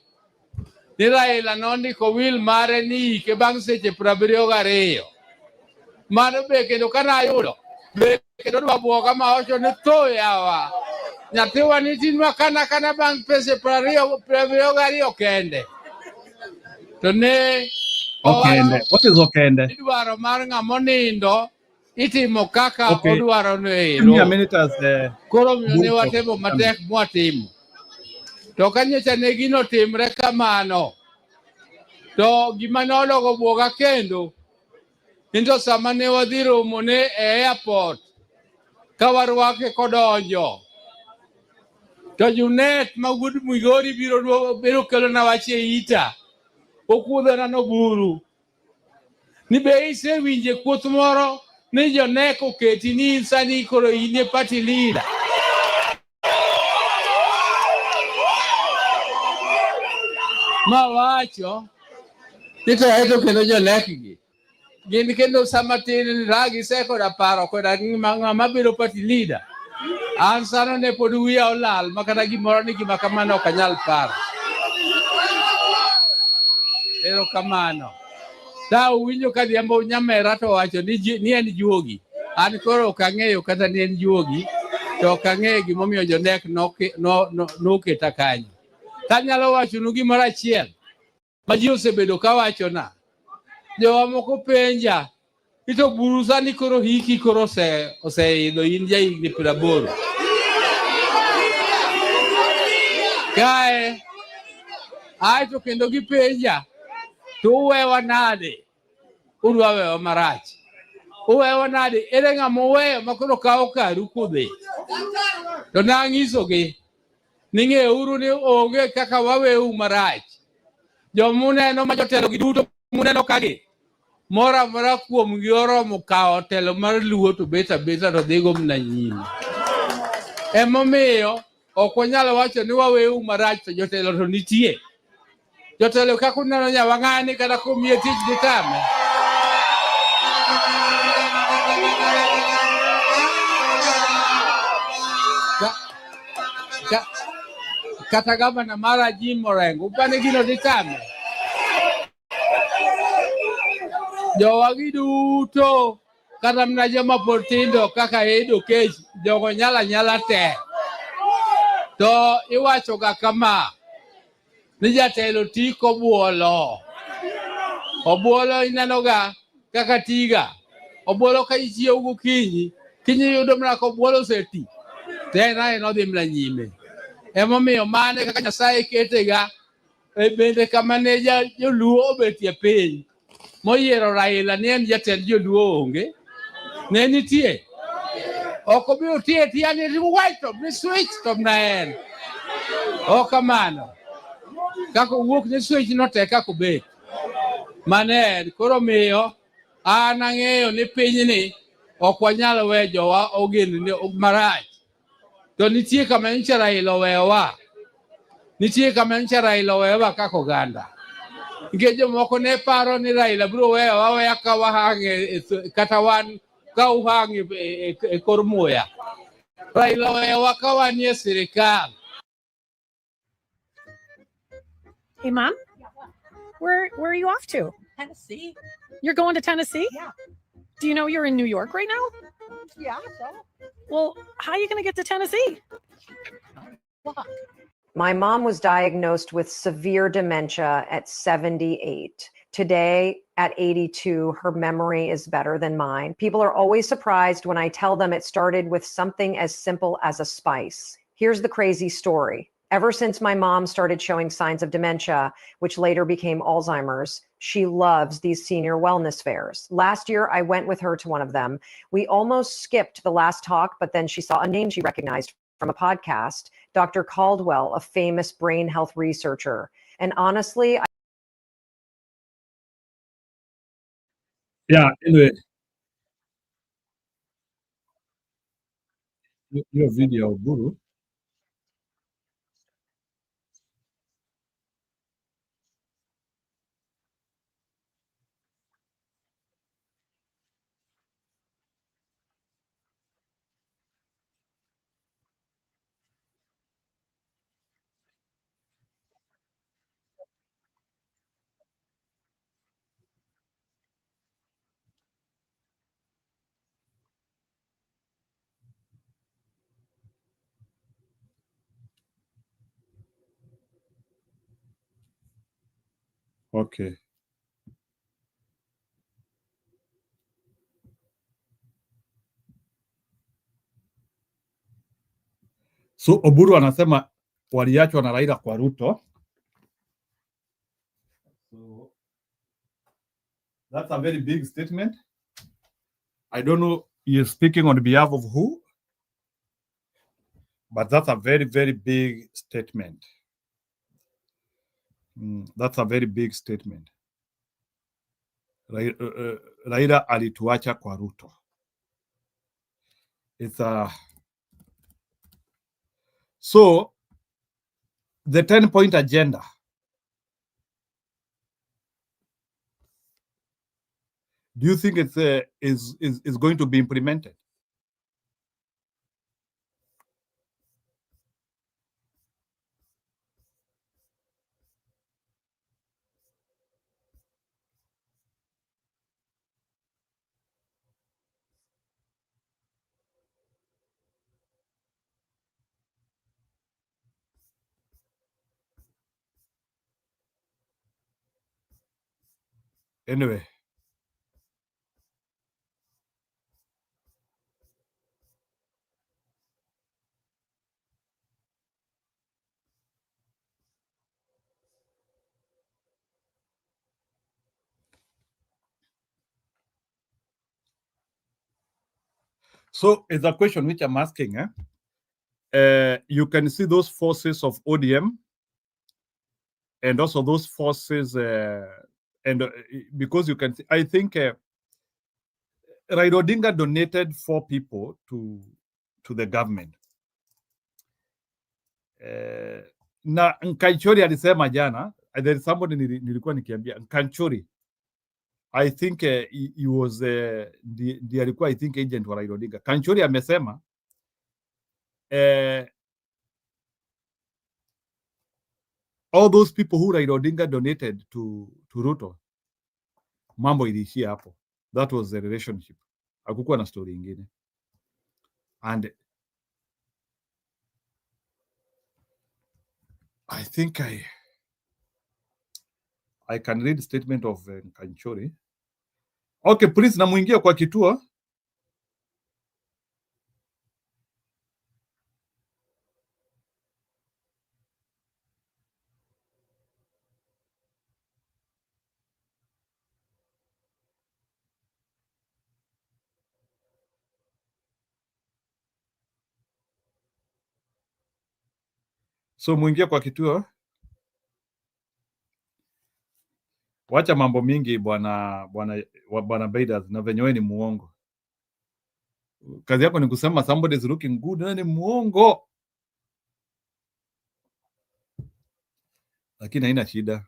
ni Raila nondiko wil mare ni ike bang' seche 72. Mano be kendo kanayudo be kendo dwa buoga ma ocho ni tho yawa. Nyathiwa ni tinwa kana bang' pese 72 kende. To ne Okende. What is okende? idwaro mar ng'amonindo itimo kaka odwaro Give me a noero. minute as Koro ne Buru watemo matek mwatimo. To kanyocha ne gino timre kamano. To gima nologo buoga kendo. Kendo sama ne wadhi romo ne e airport. Ka warwake kodonjo. To Junet ma wuod Migori biro kelo na wache ita. Okuodhona no Buru. Ni be isewinje kuoth moro ni jonek oketi ni sani koro inie party leader. Ma wacho nito kendo jonek gi. Gin kendo sama tin ragi seko da paro koda ng'ama biro party leader. An sano ne pod wiya olal makata gimoro ni gima kamano ok anyal paro. Ero kamano. Ta uwinjo ka diambo nyamera to wacho ni en juogi. An koro ok ang'eyo kata ni en juogi. To ok ang'eyo gimomiyo jonek noketa kanyo. Tanyalo wachonu gimoro achiel ma ji osebedo ka wachona. Jowa moko penja ito Buru sani koro hiki koro oseidho in ja higni 80. Kae aeto kendo gipenja to uwewa nade? Udwa wewa marach. Uwewa nade? Ere ng'ama uweyo makoro kawo karu kudhi? To nang'isogi ni ng'euru ni onge kaka waweu marach. Jomuneno ma jotelo gi duto muneno kagi. Mora mora kuom gi oromo kawo telo mar luo to beta to dhigo mna nyime. Emomiyo ok wanyal wacho ni waweu marach to jotelo to nitie. Jotelo kaka uneno nyawang'ani kata komiye tich ditame. Kata gavana mara Jim Orengo upane gino ditame. Jowa giduto kata mna joma pod tindo kaka Edo Kech jogo nyala te. To iwacho ga kama ni jatelo tiko buolo. Obuolo ineno ga kaka tiga. Obuolo ka ichiew gokinyi yudo mna ko obuolo seti. Tena en odhi mna nyime. Emomiyo mane kaka Nyasaye ketega bende kama ne joluo obetie piny. Moyiero Raila ni en jatend joluo onge. Ne nitie. Ok obiro tiya ni white top ni switch top na en. Ok kamano. Kako wuok ni switch no tek kako bet. Mane koro miyo an ang'eyo ni pinyni ok wanyal we jowa ogin ni marach. To nitie kama nyicha Raila oweyowa. nitie kama ncha Raila wewa kako ganda nikech jomoko ne paro ni Raila biro weyo waweya ka wahang'e kata wan ka uhang'e e kor muya. Raila wewa ka wanie sirikal. Hey, Mom? Where are you off to? Tennessee. You're going to Tennessee? Yeah. Do you know you're in New York right now? Yeah, so. Well, how are you going to get to Tennessee? Walk. My mom was diagnosed with severe dementia at 78. Today, at 82, her memory is better than mine. People are always surprised when I tell them it started with something as simple as a spice. Here's the crazy story. Ever since my mom started showing signs of dementia, which later became Alzheimer's, she loves these senior wellness fairs. Last year, I went with her to one of them. We almost skipped the last talk, but then she saw a name she recognized from a podcast, Dr. Caldwell, a famous brain health researcher. And honestly, Yeah, anyway, your video, Guru. Okay. So Oburu anasema waliachwa na Raila kwa Ruto. So that's a very big statement. I don't know you're speaking on behalf of who, but that's a very, very big statement. That's a very big statement. Raila alituacha kwa Ruto. It's a so the 10-point agenda. Do you think it's is going to be implemented? Anyway. So it's a question which I'm asking. You can see those forces of ODM and also those forces, because you can see, I think Raila Odinga donated 4 people to the government. Na Nkanchori alisema jana, there is somebody nilikuwa nikiambia Nkanchori, I think he was ndiye alikuwa I think agent wa Raila Odinga. Kanchori amesema all those people who Raila Odinga donated to Ruto, mambo iliishia hapo. That was the relationship. Hakukuwa na story ingine. And I think I can read the statement of Kanchori. Okay, please namuingia kwa kituo. So muingia kwa kituo. Wacha mambo mingi bwana Baidas, na venye wewe ni muongo. Kazi yako ni kusema somebody is looking good na ni muongo. lakini haina shida.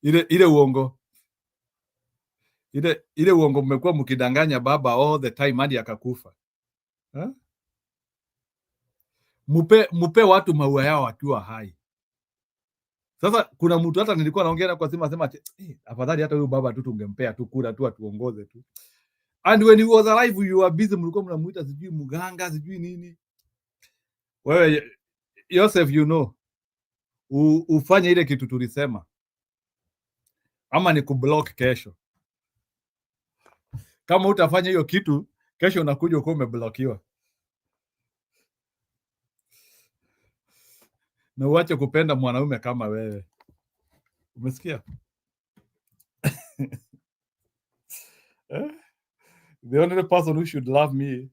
Ile uongo ile uongo mmekuwa mkidanganya baba all the time hadi akakufa. Mupe watu maua yao wakiwa hai. Sasa kuna mtu hata nilikuwa naongea kwa simu asema afadhali hata huyo baba tu tungempea tu kura tu atuongoze tu. And when he was alive you were busy, mlikuwa mnamuita sijui mganga sijui nini. Wewe Joseph, you know, ufanye ile kitu tulisema, ama ni kublock kesho. Kama utafanya hiyo kitu kesho, unakuja uko umeblokiwa. Na uache kupenda mwanaume kama wewe. Umesikia? The only person who should love me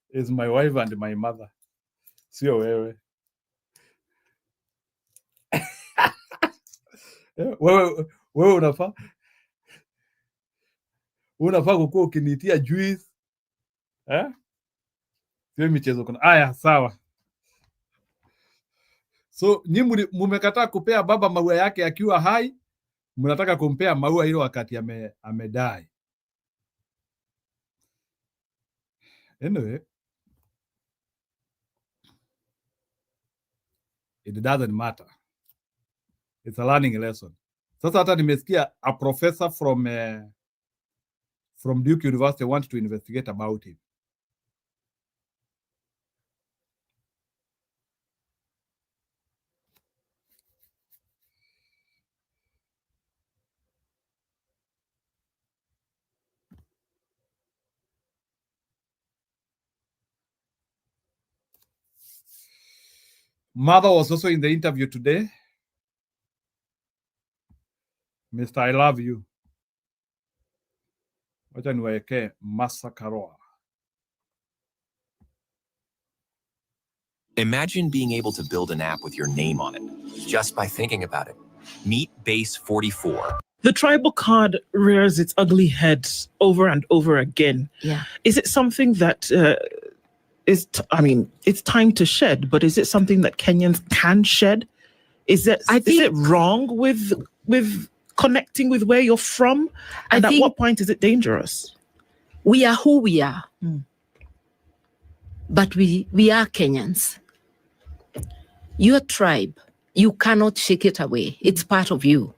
is my wife and my mother. Sio wewe. Wewe unafaa kukua ukinitia juice. Sio michezo kuna. Aya, sawa. So nyinyi mmekataa kupea baba maua yake akiwa hai, mnataka kumpea maua hilo wakati amedai. Anyway, it doesn't matter. It's a learning lesson. Sasa hata nimesikia a professor from Duke University wants to investigate about him. Mother was also in the interview today. Mr. I love you. Wacha niwaeke Masakaroa. Imagine being able to build an app with your name on it, just by thinking about it. Meet Base 44. The tribal card rears its ugly head over and over again. Yeah. Is it something that it's time to shed, but is it something that Kenyans can shed? Is it wrong with connecting with where you're from? And at what point is it dangerous? We are who we are. But we are Kenyans. Your tribe, you cannot shake it away. It's part of you.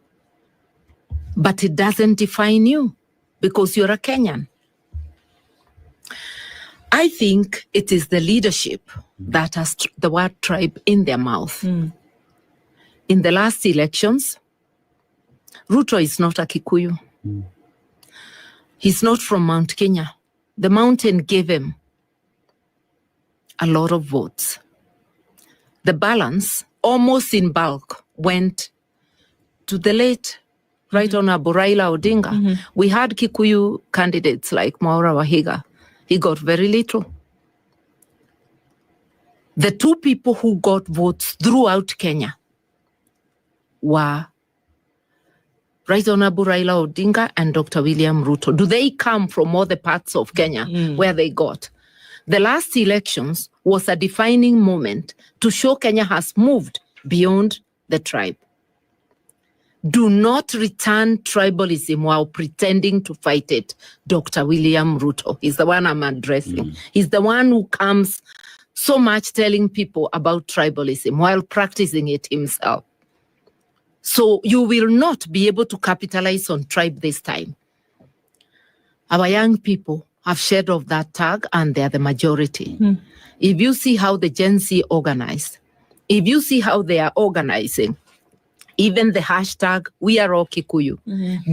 But it doesn't define you because you're a Kenyan. I think it is the leadership that has the word tribe in their mouth. In the last elections, Ruto is not a Kikuyu. He's not from Mount Kenya. The mountain gave him a lot of votes. The balance, almost in bulk, went to the late Right Honorable Raila Odinga. We had Kikuyu candidates like Mwaura Wahiga. He got very little. The two people who got votes throughout Kenya were Right Honorable Raila Odinga and Dr. William Ruto. Do they come from all the parts of Kenya where they got? The last elections was a defining moment to show Kenya has moved beyond the tribe. Do not return tribalism while pretending to fight it. Dr. William Ruto is the one I'm addressing. He's the one who comes so much telling people about tribalism while practicing it himself. So you will not be able to capitalize on tribe this time. Our young people have shed off that tag and they're the majority. If you see how the Gen Z organized, if you see how they are organizing, even the hashtag, we are all Kikuyu,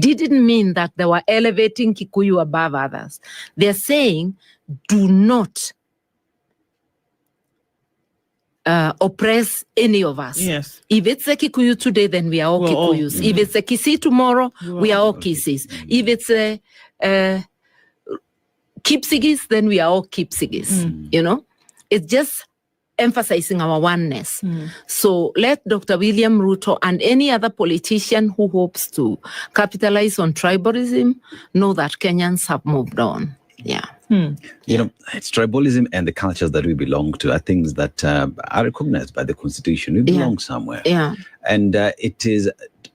didn't mean that they were elevating Kikuyu above others. They're saying, do not oppress any of us. Yes. If it's a Kikuyu today, then we are all Kikuyus. If it's a Kisii tomorrow, we are all Kisis. If it's a Kipsigis, then we are all Kipsigis. You know, it's just emphasizing our oneness. So let Dr. William Ruto and any other politician who hopes to capitalize on tribalism know that Kenyans have moved on. Yeah. You know, it's tribalism and the cultures that we belong to are things that are recognized by the Constitution. We belong somewhere. Yeah. And it is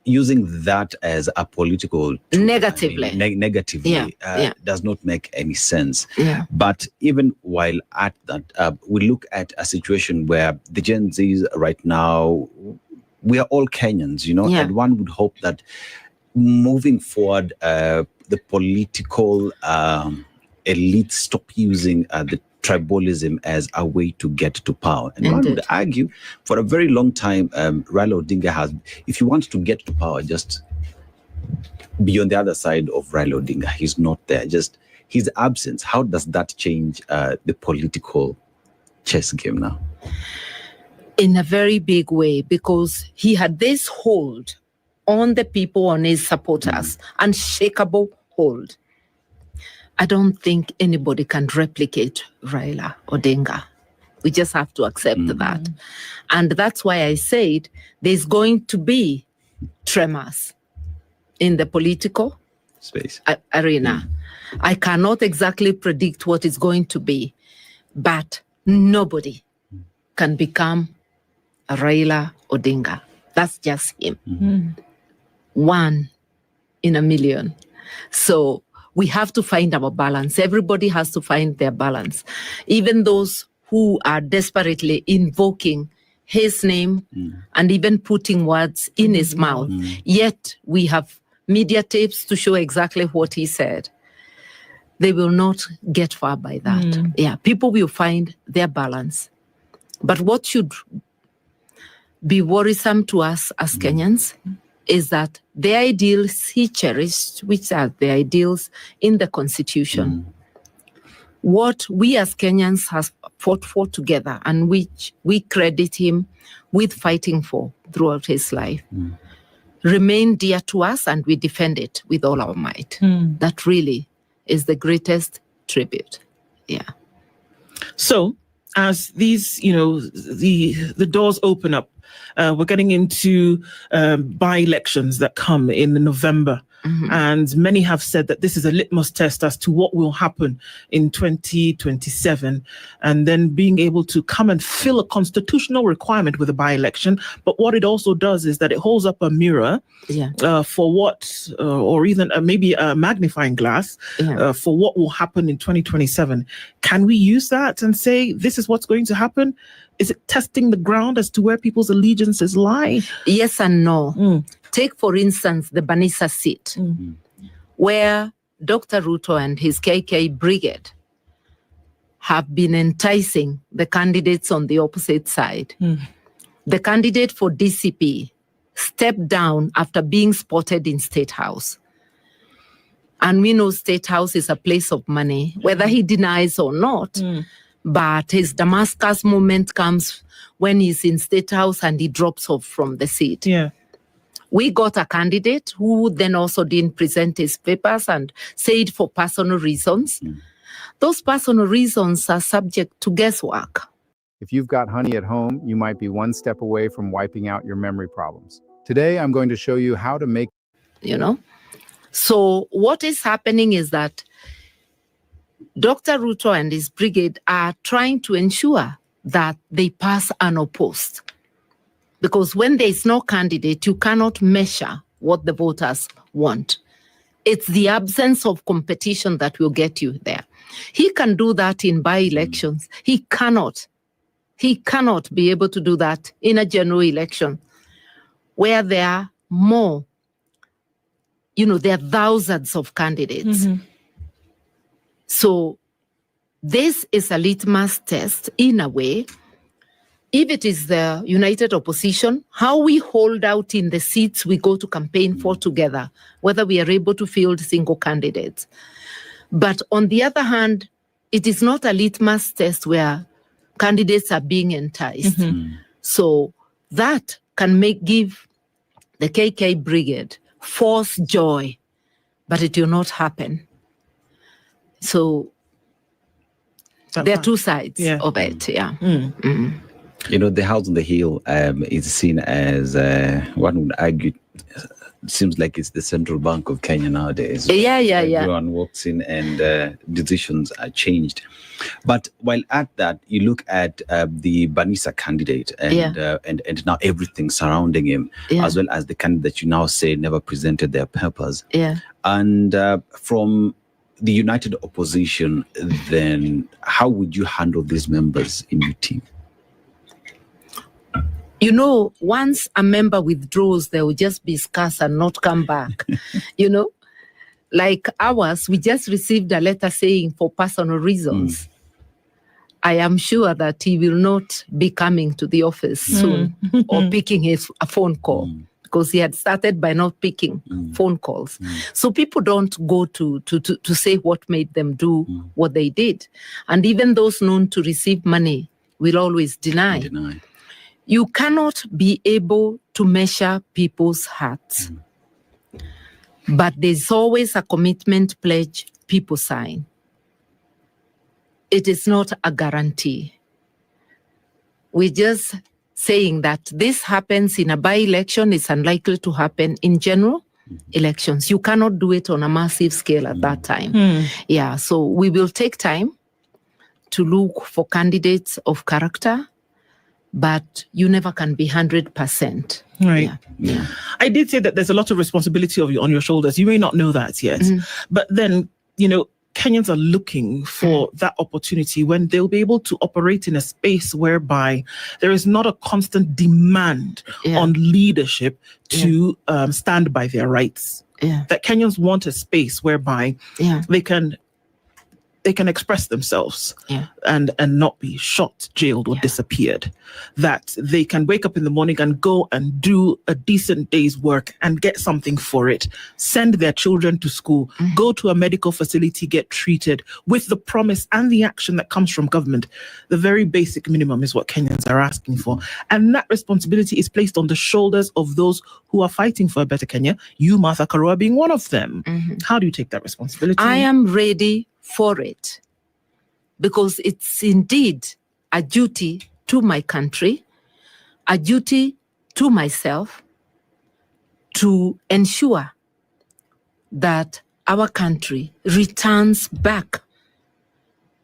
using that as a political tool, negatively, negatively does not make any sense. Yeah. But even while at that, we look at a situation where the Gen Zs right now, we are all Kenyans, you know, and one would hope that moving forward, the political elite stop using the tribalism as a way to get to power. And one would argue for a very long time, Raila Odinga has, if you want to get to power, just be on the other side of Raila Odinga. He's not there. Just his absence. How does that change the political chess game now? In a very big way, because he had this hold on the people, on his supporters, unshakable hold. I don't think anybody can replicate Raila Odinga. We just have to accept that. And that's why I said there's going to be tremors in the political space arena. I cannot exactly predict what it's going to be, but nobody can become a Raila Odinga. That's just him. One in a million. So we have to find our balance. Everybody has to find their balance. Even those who are desperately invoking his name and even putting words in his mouth. Yet we have media tapes to show exactly what he said. They will not get far by that. Yeah, people will find their balance. But what should be worrisome to us as Kenyans is that the ideals he cherished, which are the ideals in the Constitution, what we as Kenyans have fought for together and which we credit him with fighting for throughout his life, remain dear to us, and we defend it with all our might. That really is the greatest tribute. Yeah. So as these, you know, the doors open up, we're getting into by-elections that come in November. And many have said that this is a litmus test as to what will happen in 2027, and then being able to come and fill a constitutional requirement with a by-election. But what it also does is that it holds up a mirror for what, or even maybe a magnifying glass for what will happen in 2027. Can we use that and say, this is what's going to happen? Is it testing the ground as to where people's allegiances lie? Yes and no. Take, for instance, the Banisa seat, where Dr. Ruto and his KK brigade have been enticing the candidates on the opposite side. The candidate for DCP stepped down after being spotted in State House. And we know State House is a place of money, whether he denies or not. But his Damascus moment comes when he's in State House and he drops off from the seat. We got a candidate who then also didn't present his papers and said for personal reasons. Those personal reasons are subject to guesswork. If you've got honey at home, you might be one step away from wiping out your memory problems. Today, I'm going to show you how to make... You know? So what is happening is that Dr. Ruto and his brigade are trying to ensure that they pass unopposed. Because when there is no candidate, you cannot measure what the voters want. It's the absence of competition that will get you there. He can do that in by-elections. He cannot be able to do that in a general election where there are more, you know, there are thousands of candidates. So this is a litmus test in a way. If it is the united opposition, how we hold out in the seats we go to campaign for together, whether we are able to field single candidates. But on the other hand, it is not a litmus test where candidates are being enticed. So that can give the KK brigade false joy, but it will not happen. So there are two sides of it, You know, the house on the hill is seen as, one would argue, seems like it's the central bank of Kenya nowadays. Yeah. Everyone walks in and decisions are changed. But while at that, you look at the Banisa candidate and now everything surrounding him, as well as the candidate that you now say never presented their papers. Yeah. And from the united opposition, then how would you handle these members in your team? You know, once a member withdraws, they will just be scarce and not come back. You know, like ours, we just received a letter saying for personal reasons. I am sure that he will not be coming to the office soon or picking a phone call because he had started by not picking phone calls. So people don't go to say what made them do what they did. And even those known to receive money will always deny. You cannot be able to measure people's hearts. But there's always a commitment pledge people sign. It is not a guarantee. We're just saying that this happens in a by-election. It's unlikely to happen in general elections. You cannot do it on a massive scale at that time. Yeah, so we will take time to look for candidates of character, but you never can be 100%. Right. Yeah. I did say that there's a lot of responsibility on your shoulders. You may not know that yet. But then, you know, Kenyans are looking for that opportunity when they'll be able to operate in a space whereby there is not a constant demand on leadership to stand by their rights. That Kenyans want a space whereby they can express themselves and not be shot, jailed, or disappeared. That they can wake up in the morning and go and do a decent day's work and get something for it, send their children to school, go to a medical facility, get treated with the promise and the action that comes from government. The very basic minimum is what Kenyans are asking for. And that responsibility is placed on the shoulders of those who are fighting for a better Kenya, you, Martha Karua, being one of them. How do you take that responsibility? I am ready for it because it's indeed a duty to my country, a duty to myself to ensure that our country returns back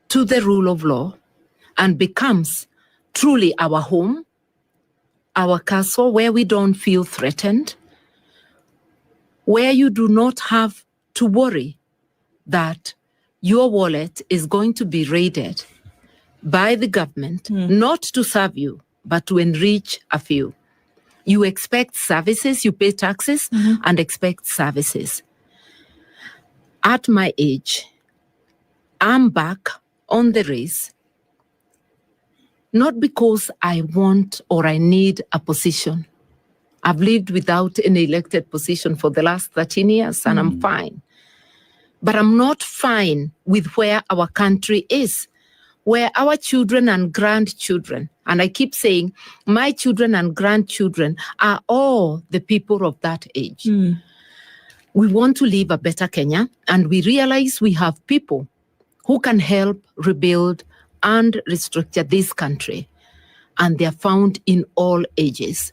to the rule of law and becomes truly our home, our castle where we don't feel threatened, where you do not have to worry that your wallet is going to be raided by the government, not to serve you, but to enrich a few. You expect services, you pay taxes and expect services. At my age, I'm back on the race, not because I want or I need a position. I've lived without any elected position for the last 13 years and I'm fine. But I'm not fine with where our country is, where our children and grandchildren, and I keep saying my children and grandchildren are all the people of that age. We want to live a better Kenya, and we realize we have people who can help rebuild and restructure this country, and they are found in all ages.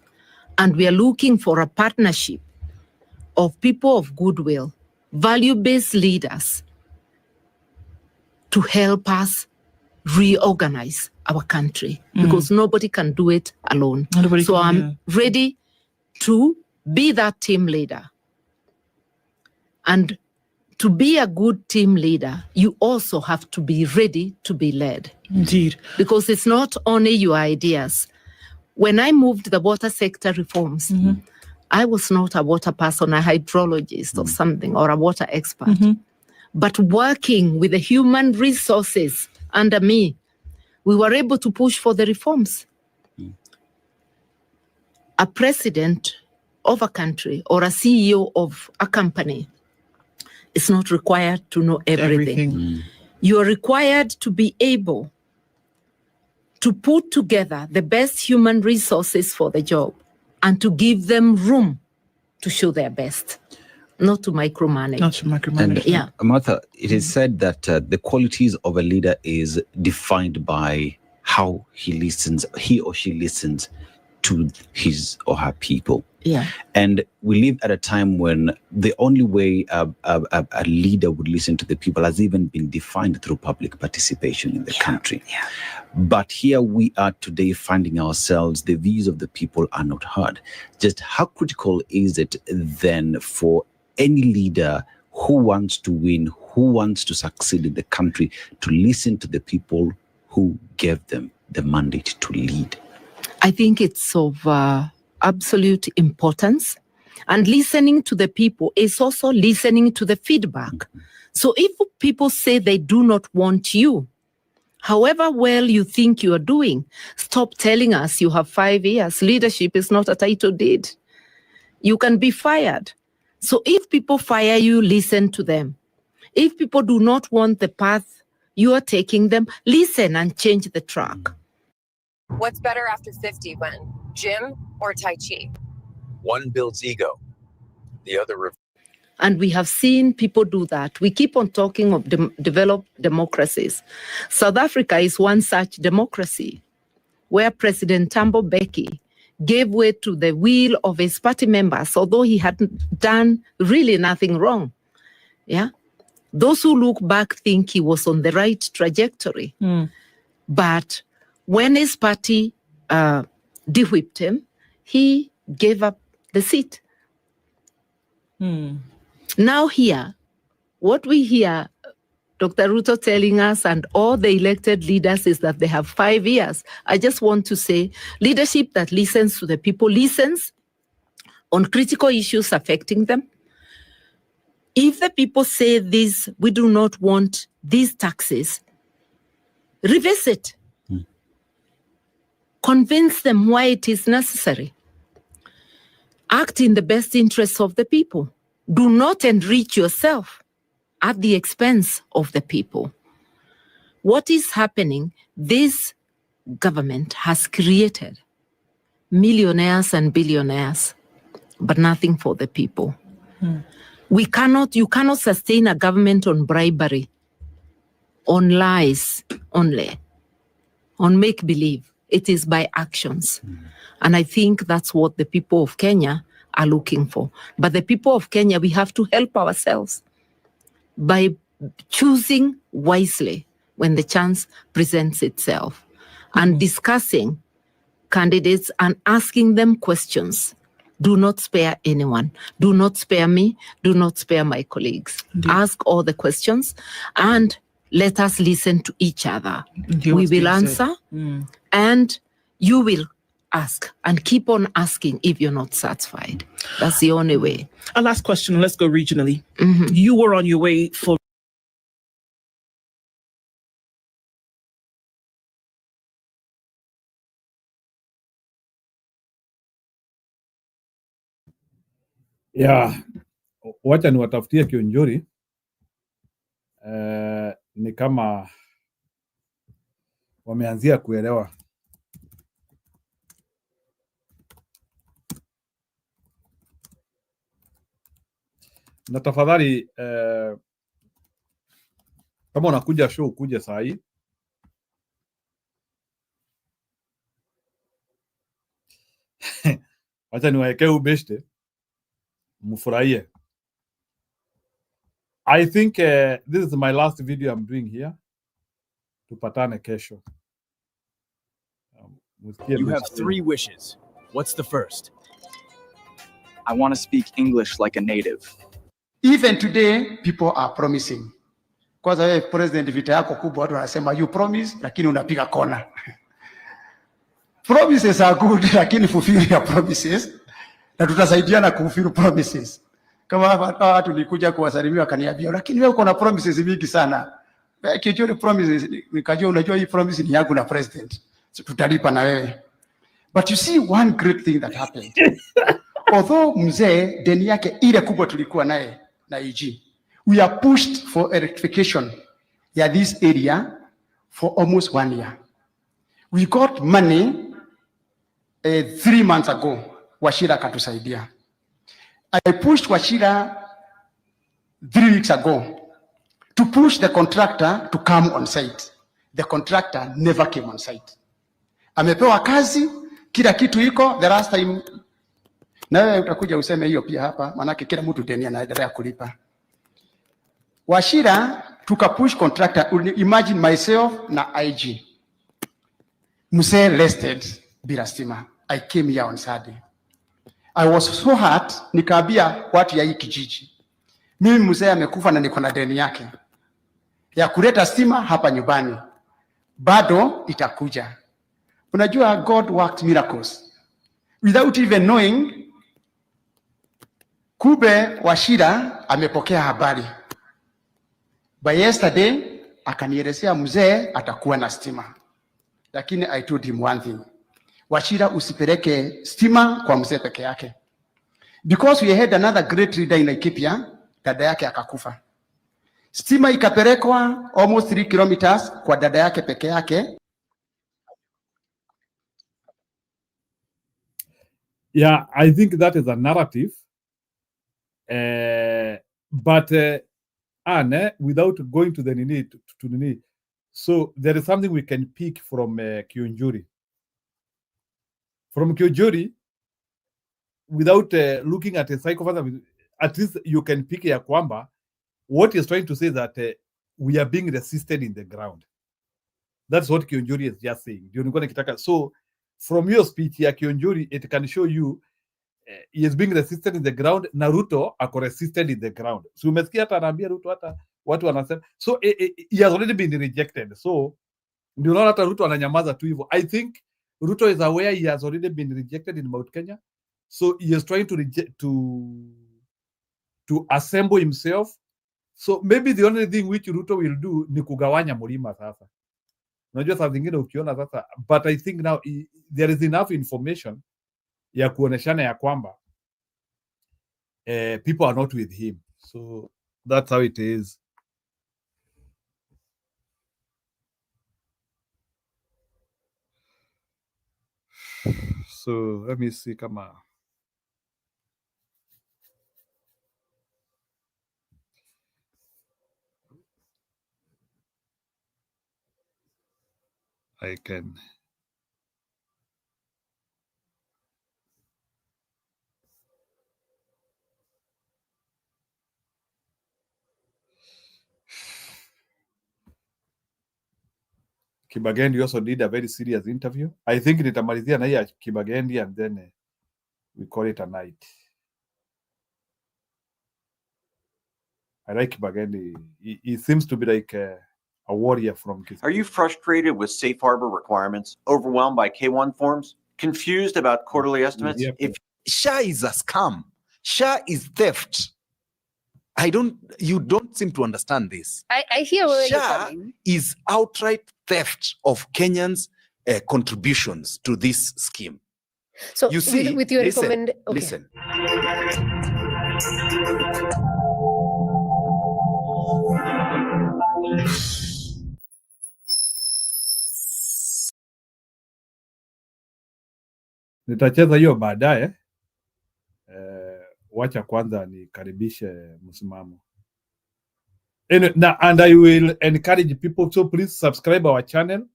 And we are looking for a partnership of people of goodwill, value-based leaders to help us reorganize our country because nobody can do it alone. So I'm ready to be that team leader. And to be a good team leader, you also have to be ready to be led. Indeed. Because it's not only your ideas. When I moved the water sector reforms, I was not a water person, a hydrologist or something, or a water expert. But working with the human resources under me, we were able to push for the reforms. A president of a country or a CEO of a company is not required to know everything. You are required to be able to put together the best human resources for the job and to give them room to show their best, not to micromanage. Not to micromanage. And, Martha, it is said that the qualities of a leader is defined by how he or she listens to his or her people. Yeah. And we live at a time when the only way a leader would listen to the people has even been defined through public participation in the country. Yeah. But here we are today finding ourselves, the views of the people are not heard. Just how critical is it then for any leader who wants to win, who wants to succeed in the country, to listen to the people who gave them the mandate to lead? I think it's of absolute importance. And listening to the people is also listening to the feedback. So if people say they do not want you, however well you think you are doing, stop telling us you have 5 years. Leadership is not a title deed. You can be fired. So if people fire you, listen to them. If people do not want the path you are taking them, listen and change the track. What's better after 50, Gwen? Gym or Tai Chi? One builds ego, the other. And we have seen people do that. We keep on talking of developed democracies. South Africa is one such democracy where President Thabo Mbeki gave way to the will of his party members, although he hadn't done really nothing wrong. Yeah. Those who look back think he was on the right trajectory. But when his party de-whipped him, he gave up the seat. Now here, what we hear Dr. Ruto telling us and all the elected leaders is that they have 5 years. I just want to say leadership that listens to the people, listens on critical issues affecting them. If the people say this, we do not want these taxes, revisit. Convince them why it is necessary. Act in the best interests of the people. Do not enrich yourself at the expense of the people. What is happening? This government has created millionaires and billionaires, but nothing for the people. You cannot sustain a government on bribery, on lies only, on make-believe. It is by actions. And I think that's what the people of Kenya are looking for. But the people of Kenya, we have to help ourselves by choosing wisely when the chance presents itself and discussing candidates and asking them questions. Do not spare anyone. Do not spare me. Do not spare my colleagues. Ask all the questions and let us listen to each other. We will answer and you will ask and keep on asking if you're not satisfied. That's the only way. A last question. Let's go regionally. You were on your way for wacha niwatafutie Kionjori. Ni kama wameanzia kuelewa. Na tafadhali kama unakuja show kuja saa hii. Wacha niwaekee ubeshte mfurahie. I think this is my last video I'm doing here. Tupatane kesho. You have 3 wishes. What's the first? I want to speak English like a native. Even today, people are promising. Kwanza wewe president, vita yako kubwa watu wanasema you promise, lakini unapiga kona. Promises are good, lakini fulfill your promises. Na tutasaidiana kufulfill promises. Kama hapa tulikuja kuwasalimia kaniambia, lakini wewe uko na promises mingi sana. Kichori promises, nikajua unajua hii promise ni yangu na president. So tutalipa na wewe. But you see one great thing that happened. Although mzee deni yake ile kubwa tulikuwa naye na EG, we are pushed for electrification ya this area for almost 1 year. We got money 3 months ago. Wachira katusaidia. I pushed Wachira 3 weeks ago to push the contractor to come on site. The contractor never came on site. Amepewa kazi, kila kitu iko. The last time Na wewe utakuja useme hiyo pia hapa, maanake kila mtu deni anaendelea kulipa. Wachira tukapush contractor, imagine myself na IG. Mzee rested bila stima. I came here on Saturday. I was so hurt, nikaambia watu ya hii kijiji, mimi mzee amekufa na niko na deni yake ya kuleta stima hapa nyumbani, bado itakuja. Unajua, God worked miracles without even knowing. Kube Wachira amepokea habari by yesterday, akanielezea mzee atakuwa na stima, lakini I told him one thing, Wachira usipeleke stima kwa mzee peke yake, because we had another great leader in Laikipia, dada yake akakufa. Stima ikapelekwa almost 3 kilometers kwa dada yake peke yake. Yeah, I think that is a narrative, but Anne, without going to the Nini, to Nini, so there is something we can pick from Kionjuri. From Kionjuri, without looking at a psychopath, at least you can pick ya kwamba what he's trying to say that we are being resisted in the ground. That's what Kionjuri is just saying. So from your speech ya Kionjuri, it can show you he is being resisted in the ground. Naruto ako resisted in the ground. So umesikia hata anaambia Ruto, hata watu wanasema. So he has already been rejected. So ndio unaona hata Ruto ananyamaza tu hivyo. I think Ruto is aware he has already been rejected in Mount Kenya. So he is trying to assemble himself. So maybe the only thing which Ruto will do ni kugawanya mlima sasa. Unajua saa zingine ukiona sasa, but I think now there is enough information ya kuoneshana ya kwamba people are not with him. So that's how it is. So let me see, kama I can. Kibagendi also did a very serious interview. I think nitamalizia na hii ya Kibagendi and then we call it a night. I like Kibagendi. He seems to be like a warrior from Kisii. Are you frustrated with safe harbor requirements, overwhelmed by K1 forms, confused about quarterly estimates? If SHA is a scam, SHA is theft. You don't seem to understand this. I hear where you're SHA coming. is outright theft of Kenyans' contributions to this scheme. So you see, with your listen, okay. listen. Nitacheza hiyo baadaye. Wacha kwanza nikaribishe msimamo. And I will encourage people to please subscribe our channel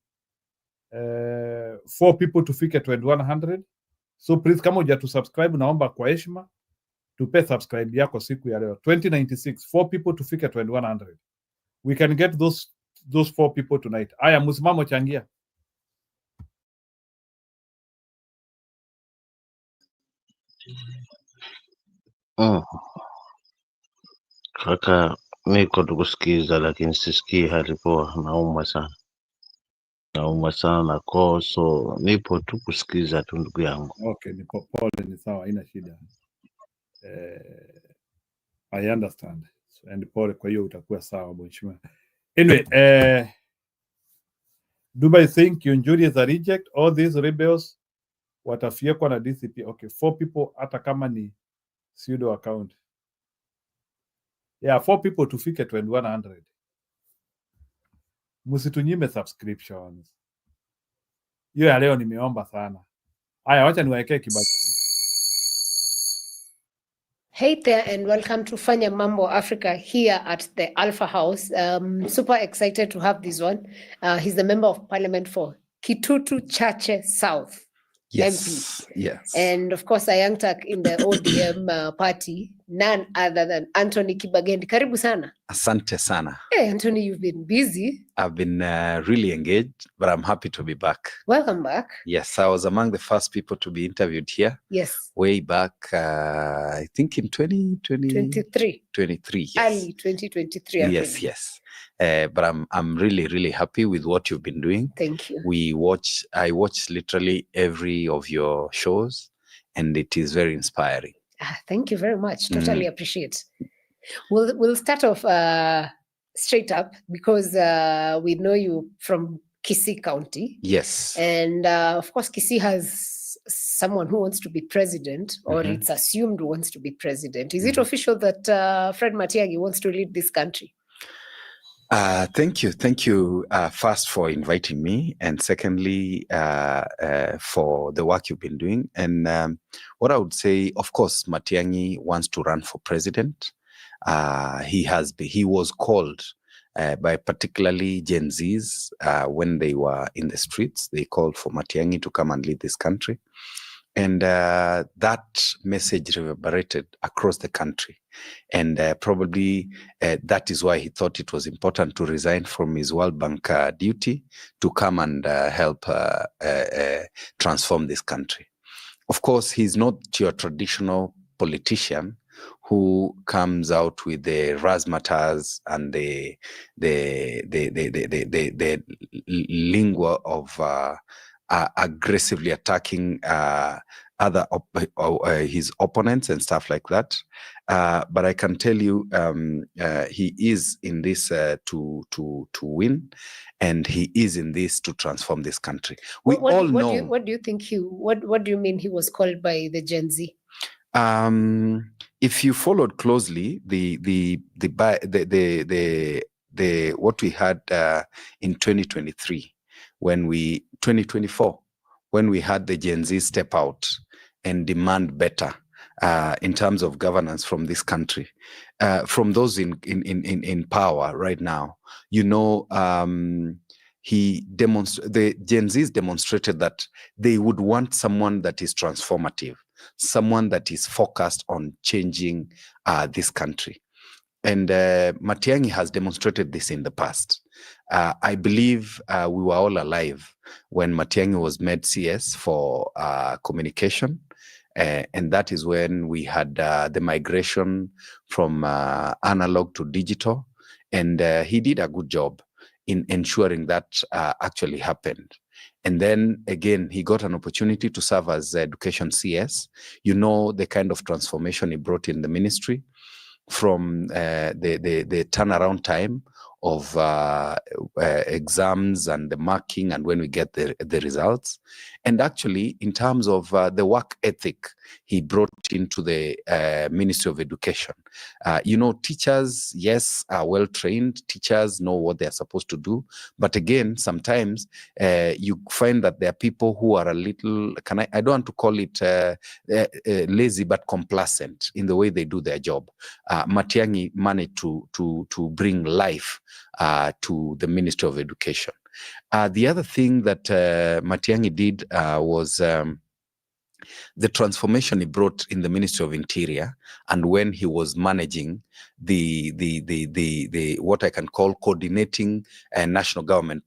for people to fike 2100. So please, kama hujatu subscribe, naomba kwa heshima tupe subscribe yako siku ya leo. 2096, 4 people to fike 2100. We can get those 4 people tonight. Aya, msimamo changia. Kaka, niko tukusikiza lakini sisikii hali poa, naumwa sana na koo, so nipo tu kusikiza tu ndugu yangu. Okay, ni pole, ni sawa, haina shida. I understand. And pole, kwa hiyo utakuwa sawa mheshimiwa. Anyway, Dubai saying Kionjuri is a reject. All these rebels watafiekwa na DCP. Okay, 4 people hata kama ni pseudo account. Yeah, 4 people tufike 2100. Msitunyime subscriptions. Hiyo ya leo nimeomba sana. Haya, wacha niwaekee kibaki. Hey there and welcome to Fanya Mambo Africa here at the Alpha House. Super excited to have this one. He's the member of parliament for Kitutu Chache South. Yes. Yes. And of course, a young Turk in the ODM party, none other than Anthony Kibagendi. Karibu sana. Asante sana. Hey, Anthony, you've been busy. I've been really engaged, but I'm happy to be back. Welcome back. Yes, I was among the first people to be interviewed here. Yes. Way back, I think in 2023. 23. Yes. Early 2023. Yes, Actually. yes. But I'm really, really happy with what you've been doing. Thank you. I watch literally every of your shows, and it is very inspiring. Thank you very much. Totally appreciate. We'll start off straight up because we know you from Kisii County. Yes. And of course, Kisii has someone who wants to be president, or it's assumed wants to be president. Is it official that Fred Matiang'i wants to lead this country? Thank you. Thank you, first, for inviting me, and secondly, for the work you've been doing. And what I would say, of course, Matiang'i wants to run for president. He was called by particularly Gen Zs when they were in the streets. They called for Matiang'i to come and lead this country. And that message reverberated across the country. And probably that is why he thought it was important to resign from his World Bank duty to come and help transform this country. Of course, he's not your traditional politician who comes out with the razzmatazz and the lingua of aggressively attacking his opponents and stuff like that. But I can tell you, he is in this to win, and he is in this to transform this country. We all know. What do you think what do you mean he was called by the Gen Z? If you followed closely the what we had in 2023, 2024, when we had the Gen Z step out and demand better in terms of governance from this country, from those in power right now, you know, the Gen Zs demonstrated that they would want someone that is transformative, someone that is focused on changing this country. And Matiang'i has demonstrated this in the past. I believe we were all alive when Matiang'i was made CS for communication. And that is when we had the migration from analog to digital. And he did a good job in ensuring that actually happened. And then again, he got an opportunity to serve as education CS. You know, the kind of transformation he brought in the ministry, from the turnaround time of exams and the marking and when we get the results. And actually, in terms of the work ethic he brought into the Ministry of Education. You know, teachers, yes, are well-trained. Teachers know what they're supposed to do. But again, sometimes you find that there are people who are a little, I don't want to call it lazy, but complacent in the way they do their job. Matiang'i managed to bring life to the Ministry of Education. The other thing that Matiang'i did was the transformation he brought in the Ministry of Interior, and when he was managing the what I can call coordinating national government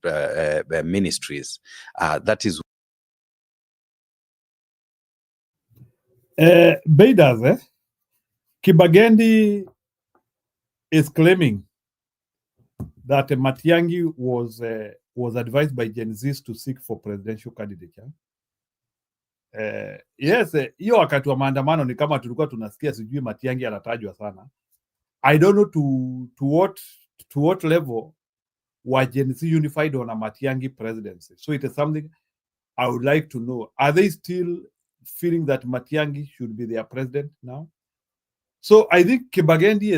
ministries. That is. Beidaz, Kibagendi is claiming that Matiang'i was advised by Gen Zs to seek for presidential candidature. Yes, hiyo wakati wa maandamano ni kama tulikuwa tunasikia sijui Matiang'i anatajwa sana. I don't know to what level were Gen Z unified on a Matiang'i presidency. So it is something I would like to know. Are they still feeling that Matiang'i should be their president now? So I think Kibagendi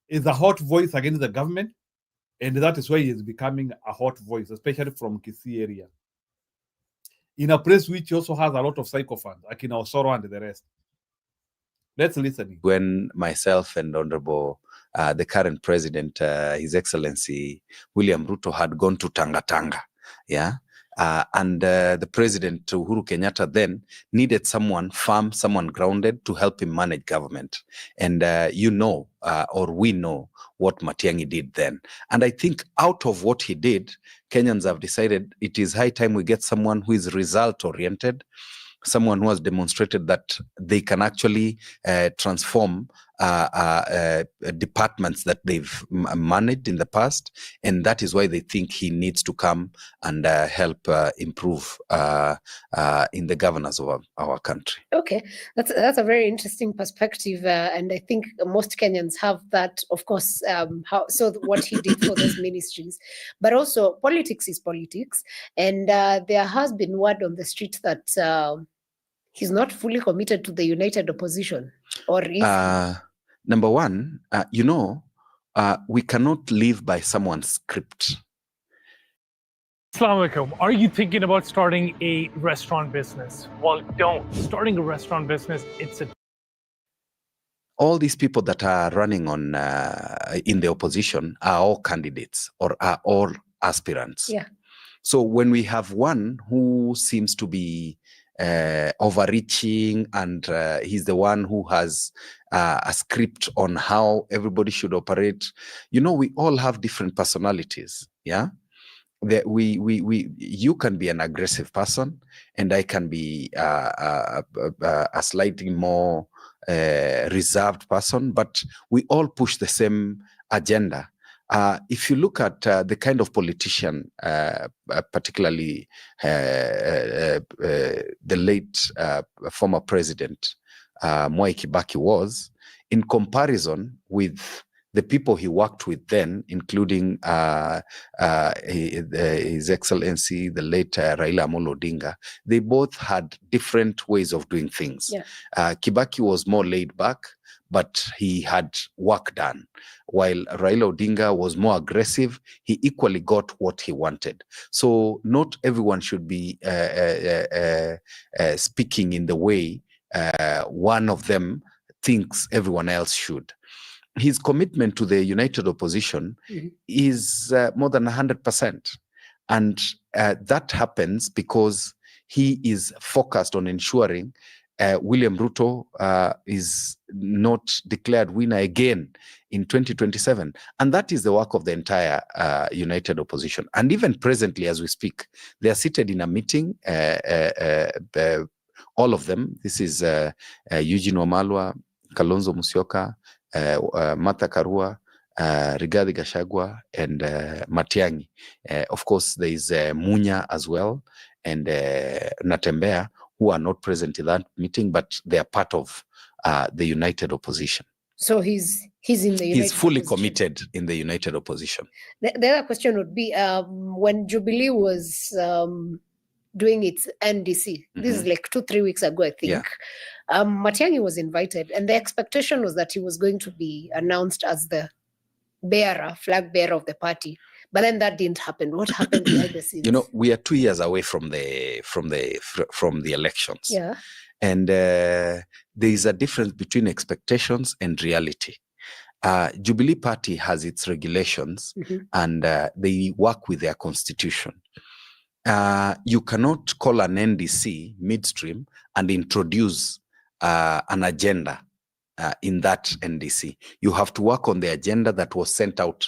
is a hot voice against the government, and that is why he is becoming a hot voice, especially from Kisii area, in a place which also has a lot of sycophants, like in Osoro and the rest. Let's listen. When myself and Honorable, the current president, His Excellency William Ruto, had gone to Tanga, yeah, And the president, Uhuru Kenyatta, then needed someone firm, someone grounded to help him manage government. And or we know what Matiang'i did then. And I think out of what he did, Kenyans have decided it is high time we get someone who is result-oriented, someone who has demonstrated that they can actually transform departments that they've managed in the past, and that is why they think he needs to come and help improve in the governance of our country. Okay, that's a very interesting perspective, and I think most Kenyans have that. Of course, what he did for those ministries, but also politics is politics, and there has been word on the street that he's not fully committed to the united opposition, or is number one, we cannot live by someone's script. Assalamu alaikum. Are you thinking about starting a restaurant business? Well, don't. Starting a restaurant business, all these people that are running on in the opposition are all candidates or are all aspirants. Yeah. So when we have one who seems to be overreaching and he's the one who has a script on how everybody should operate, we all have different personalities. Yeah. You can be an aggressive person, and I can be a slightly more reserved person, but we all push the same agenda. If you look at the kind of politician, particularly the late former president Mwai Kibaki was, in comparison with the people he worked with then, including His Excellency, the late Raila Amolo Odinga, they both had different ways of doing things. Yeah. Kibaki was more laid back, but he had work done. While Raila Odinga was more aggressive, he equally got what he wanted. So not everyone should be speaking in the way one of them thinks everyone else should. His commitment to the united opposition is more than 100%. And that happens because he is focused on ensuring William Ruto is not declared winner again in 2027. And that is the work of the entire united opposition. And even presently, as we speak, they are seated in a meeting, all of them. This is Eugene Wamalwa, Kalonzo Musyoka, Martha Karua, Rigathi Gachagua, and Matiang'i. Of course, there is Munya as well, and Natembea, who are not present in that meeting, but they are part of the united opposition. So he's in the united He's fully opposition. committed in the united opposition. The other question would be, when Jubilee was doing its NDC, this is like 2-3 weeks ago, I think. Yeah. Matiang'i was invited, and the expectation was that he was going to be announced as the flag bearer of the party. But then that didn't happen. What happened behind the scenes? We are 2 years away from the elections. Yeah. And there is a difference between expectations and reality. Jubilee Party has its regulations, and they work with their constitution. You cannot call an NDC midstream and introduce an agenda in that NDC. You have to work on the agenda that was sent out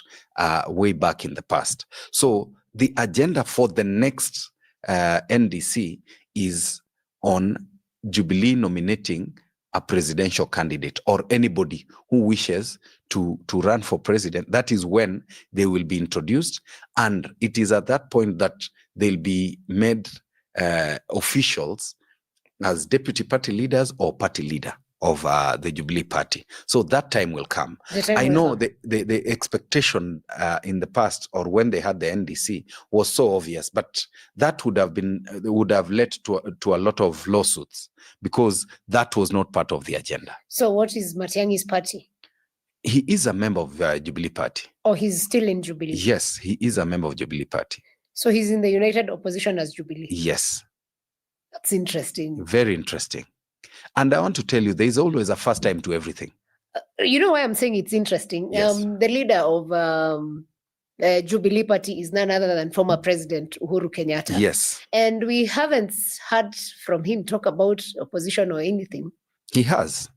way back in the past. So the agenda for the next NDC is on Jubilee nominating a presidential candidate or anybody who wishes to run for president. That is when they will be introduced. And it is at that point that they'll be made officials as deputy party leaders or party leader of the Jubilee Party. So that time will come. I know the expectation in the past, or when they had the NDC, was so obvious, but that would have led to a lot of lawsuits, because that was not part of the agenda. So what is Matiang'i's party? He is a member of Jubilee Party. Oh, he's still in Jubilee? Yes, he is a member of Jubilee Party. So he's in the united opposition as Jubilee? Yes. That's interesting. Very interesting. And I want to tell you, there is always a first time to everything. You know why I'm saying it's interesting? Yes. The leader of Jubilee Party is none other than former President Uhuru Kenyatta. Yes. And we haven't heard from him talk about opposition or anything. He has.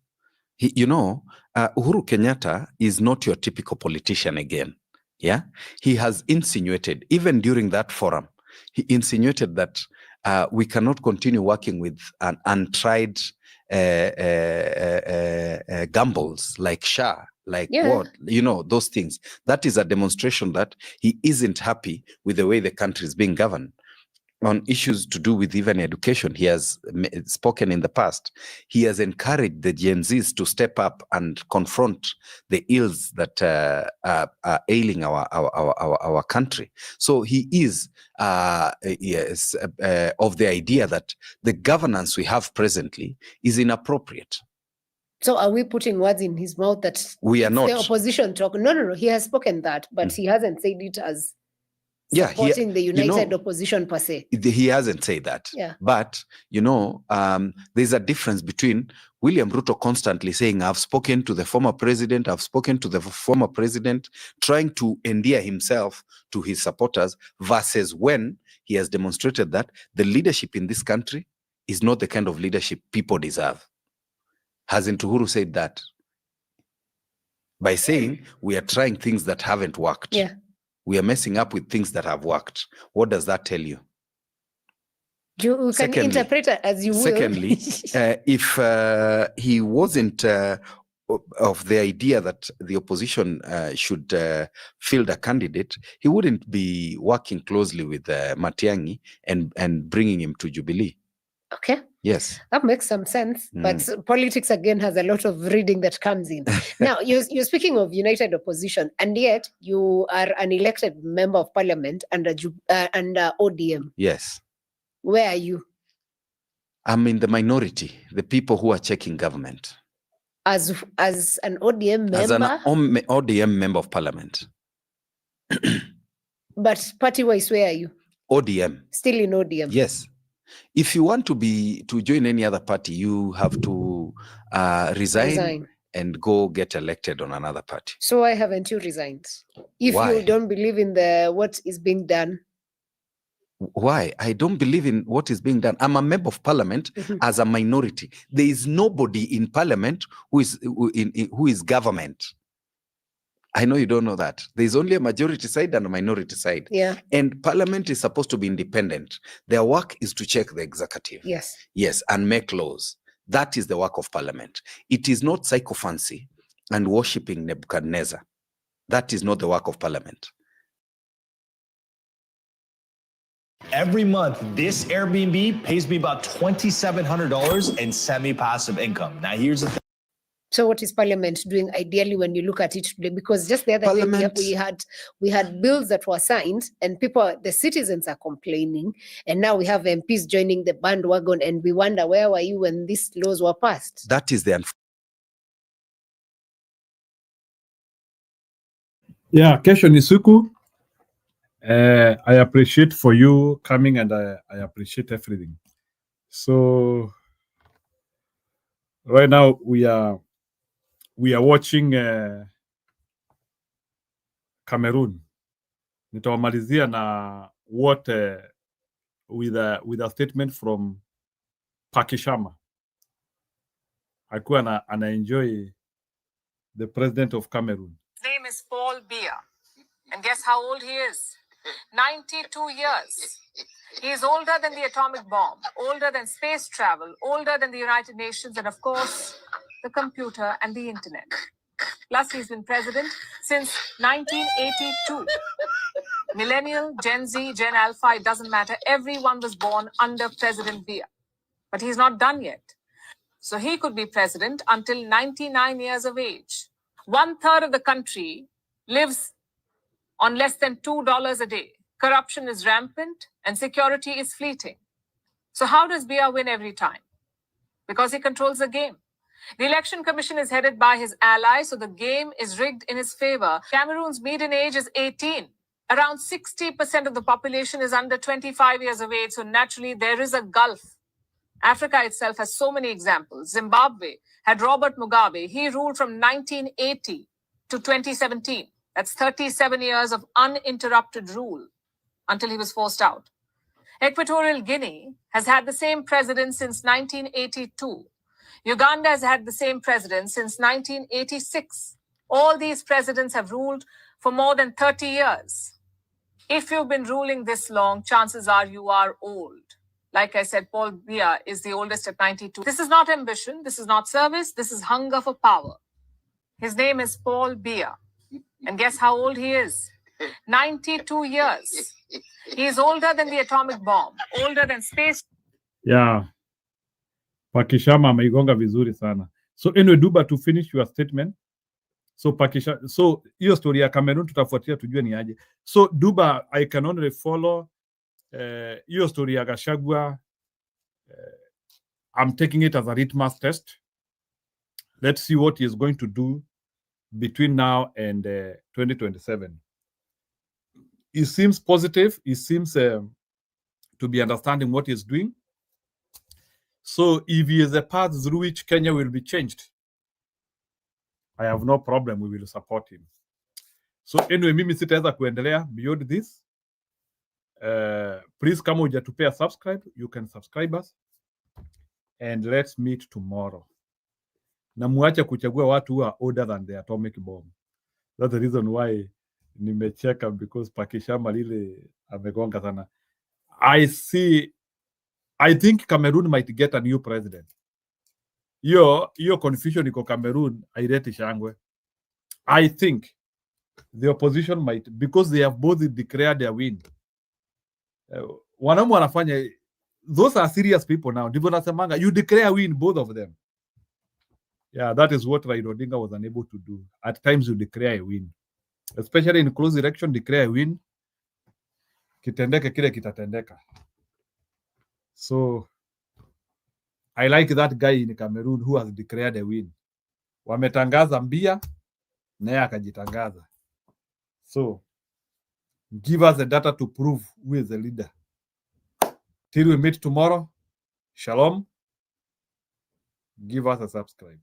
Uhuru Kenyatta is not your typical politician again. Yeah. He has insinuated, even during that forum, he insinuated that we cannot continue working with an untried gambles like Shah, like those things. That is a demonstration that he isn't happy with the way the country is being governed. On issues to do with even education, he has spoken in the past. He has encouraged the Gen Zs to step up and confront the ills that are ailing our country. So he is of the idea that the governance we have presently is inappropriate. So are we putting words in his mouth that we are not? The opposition talk. No. He has spoken that, but he hasn't said it as supporting the united opposition per se. He hasn't said that. Yeah. But, there's a difference between William Ruto constantly saying, I've spoken to the former president, trying to endear himself to his supporters, versus when he has demonstrated that the leadership in this country is not the kind of leadership people deserve. Hasn't Uhuru said that? By saying, we are trying things that haven't worked. Yeah. We are messing up with things that have worked. What does that tell you? You can interpret it as you will. Secondly, if he wasn't of the idea that the opposition should field a candidate, he wouldn't be working closely with Matiang'i and bringing him to Jubilee. Okay. Yes. That makes some sense. But politics, again, has a lot of reading that comes in. Now, you're speaking of united opposition, and yet you are an elected member of parliament under ODM. Yes. Where are you? I'm in the minority, the people who are checking government. As an ODM member? As an ODM member of parliament. But party-wise, where are you? ODM. Still in ODM? Yes. If you want to join any other party, you have to resign and go get elected on another party. So why haven't you resigned? If Why? You don't believe in what is being done. Why? I don't believe in what is being done. I'm a member of parliament as a minority. There is nobody in parliament who is government. I know you don't know that. There's only a majority side and a minority side. Yeah. And parliament is supposed to be independent. Their work is to check the executive. Yes. Yes, and make laws. That is the work of parliament. It is not sycophancy and worshipping Nebuchadnezzar. That is not the work of parliament. Every month, this Airbnb pays me about $2,700 in semi-passive income. Now, here's the thing. So what is Parliament doing ideally when you look at it today? Because just the other day we had bills that were signed and the citizens are complaining, and now we have MPs joining the bandwagon, and we wonder, where were you when these laws were passed? That is the Kesho Nisuku, I appreciate for you coming, and I appreciate everything. So right now we are watching Cameroon. Nitawamalizia na what with a statement from Pakishama. Akuwa ana-enjoy the president of Cameroon. His name is Paul Biya. And guess how old he is? 92 years. He is older than the atomic bomb, older than space travel, older than the United Nations, and of course, the computer and the internet. Plus, he's been president since 1982. Millennial, Gen Z, Gen Alpha, it doesn't matter. Everyone was born under President Biya. But he's not done yet. So he could be president until 99 years of age. 1/3 of the country lives on less than $2 a day. Corruption is rampant and security is fleeting. So how does Biya win every time? Because he controls the game. The Election Commission is headed by his ally, so the game is rigged in his favor. Cameroon's median age is 18. Around 60% of the population is under 25 years of age, so naturally there is a gulf. Africa itself has so many examples. Zimbabwe had Robert Mugabe. He ruled from 1980 to 2017. That's 37 years of uninterrupted rule until he was forced out. Equatorial Guinea has had the same president since 1982. Uganda has had the same president since 1986. All these presidents have ruled for more than 30 years. If you've been ruling this long, chances are you are old. Like I said, Paul Biya is the oldest at 92. This is not ambition. This is not service. This is hunger for power. His name is Paul Biya. And guess how old he is? 92 years. He is older than the atomic bomb, older than space. Yeah. Pakishama ameigonga vizuri sana. So anyway, Duba, to finish your statement. So so hiyo story ya Cameroon tutafuatia tujue ni aje. So Duba, I can only follow hiyo story ya Gachagua. I'm taking it as a litmus test. Let's see what he is going to do between now and 2027. He seems positive. He seems to be understanding what he's doing. So if he is a path through which Kenya will be changed, I have no problem. We will support him. So anyway, mimi sitaweza kuendelea beyond this. Please, kama hujatupea subscribe, you can subscribe us. And let's meet tomorrow. Na muache kuchagua watu who are older than the atomic bomb. That's the reason why nimecheka, because Pakishama lile amegonga sana. I think Cameroon might get a new president. Hiyo confusion iko Cameroon, haileti shangwe. I think the opposition might, because they have both declared their win. Wanamu wanafanya, those are serious people now. Ndivyo nasemanga, you declare win, both of them. Yeah, that is what Raila Odinga was unable to do. At times you declare a win. Especially in close election, declare a win. Kitendeke kile kitatendeka. So I like that guy in Cameroon who has declared a win. Wametangaza mbia, naye akajitangaza. So give us the data to prove who is the leader. Till we meet tomorrow, shalom. Give us a subscribe.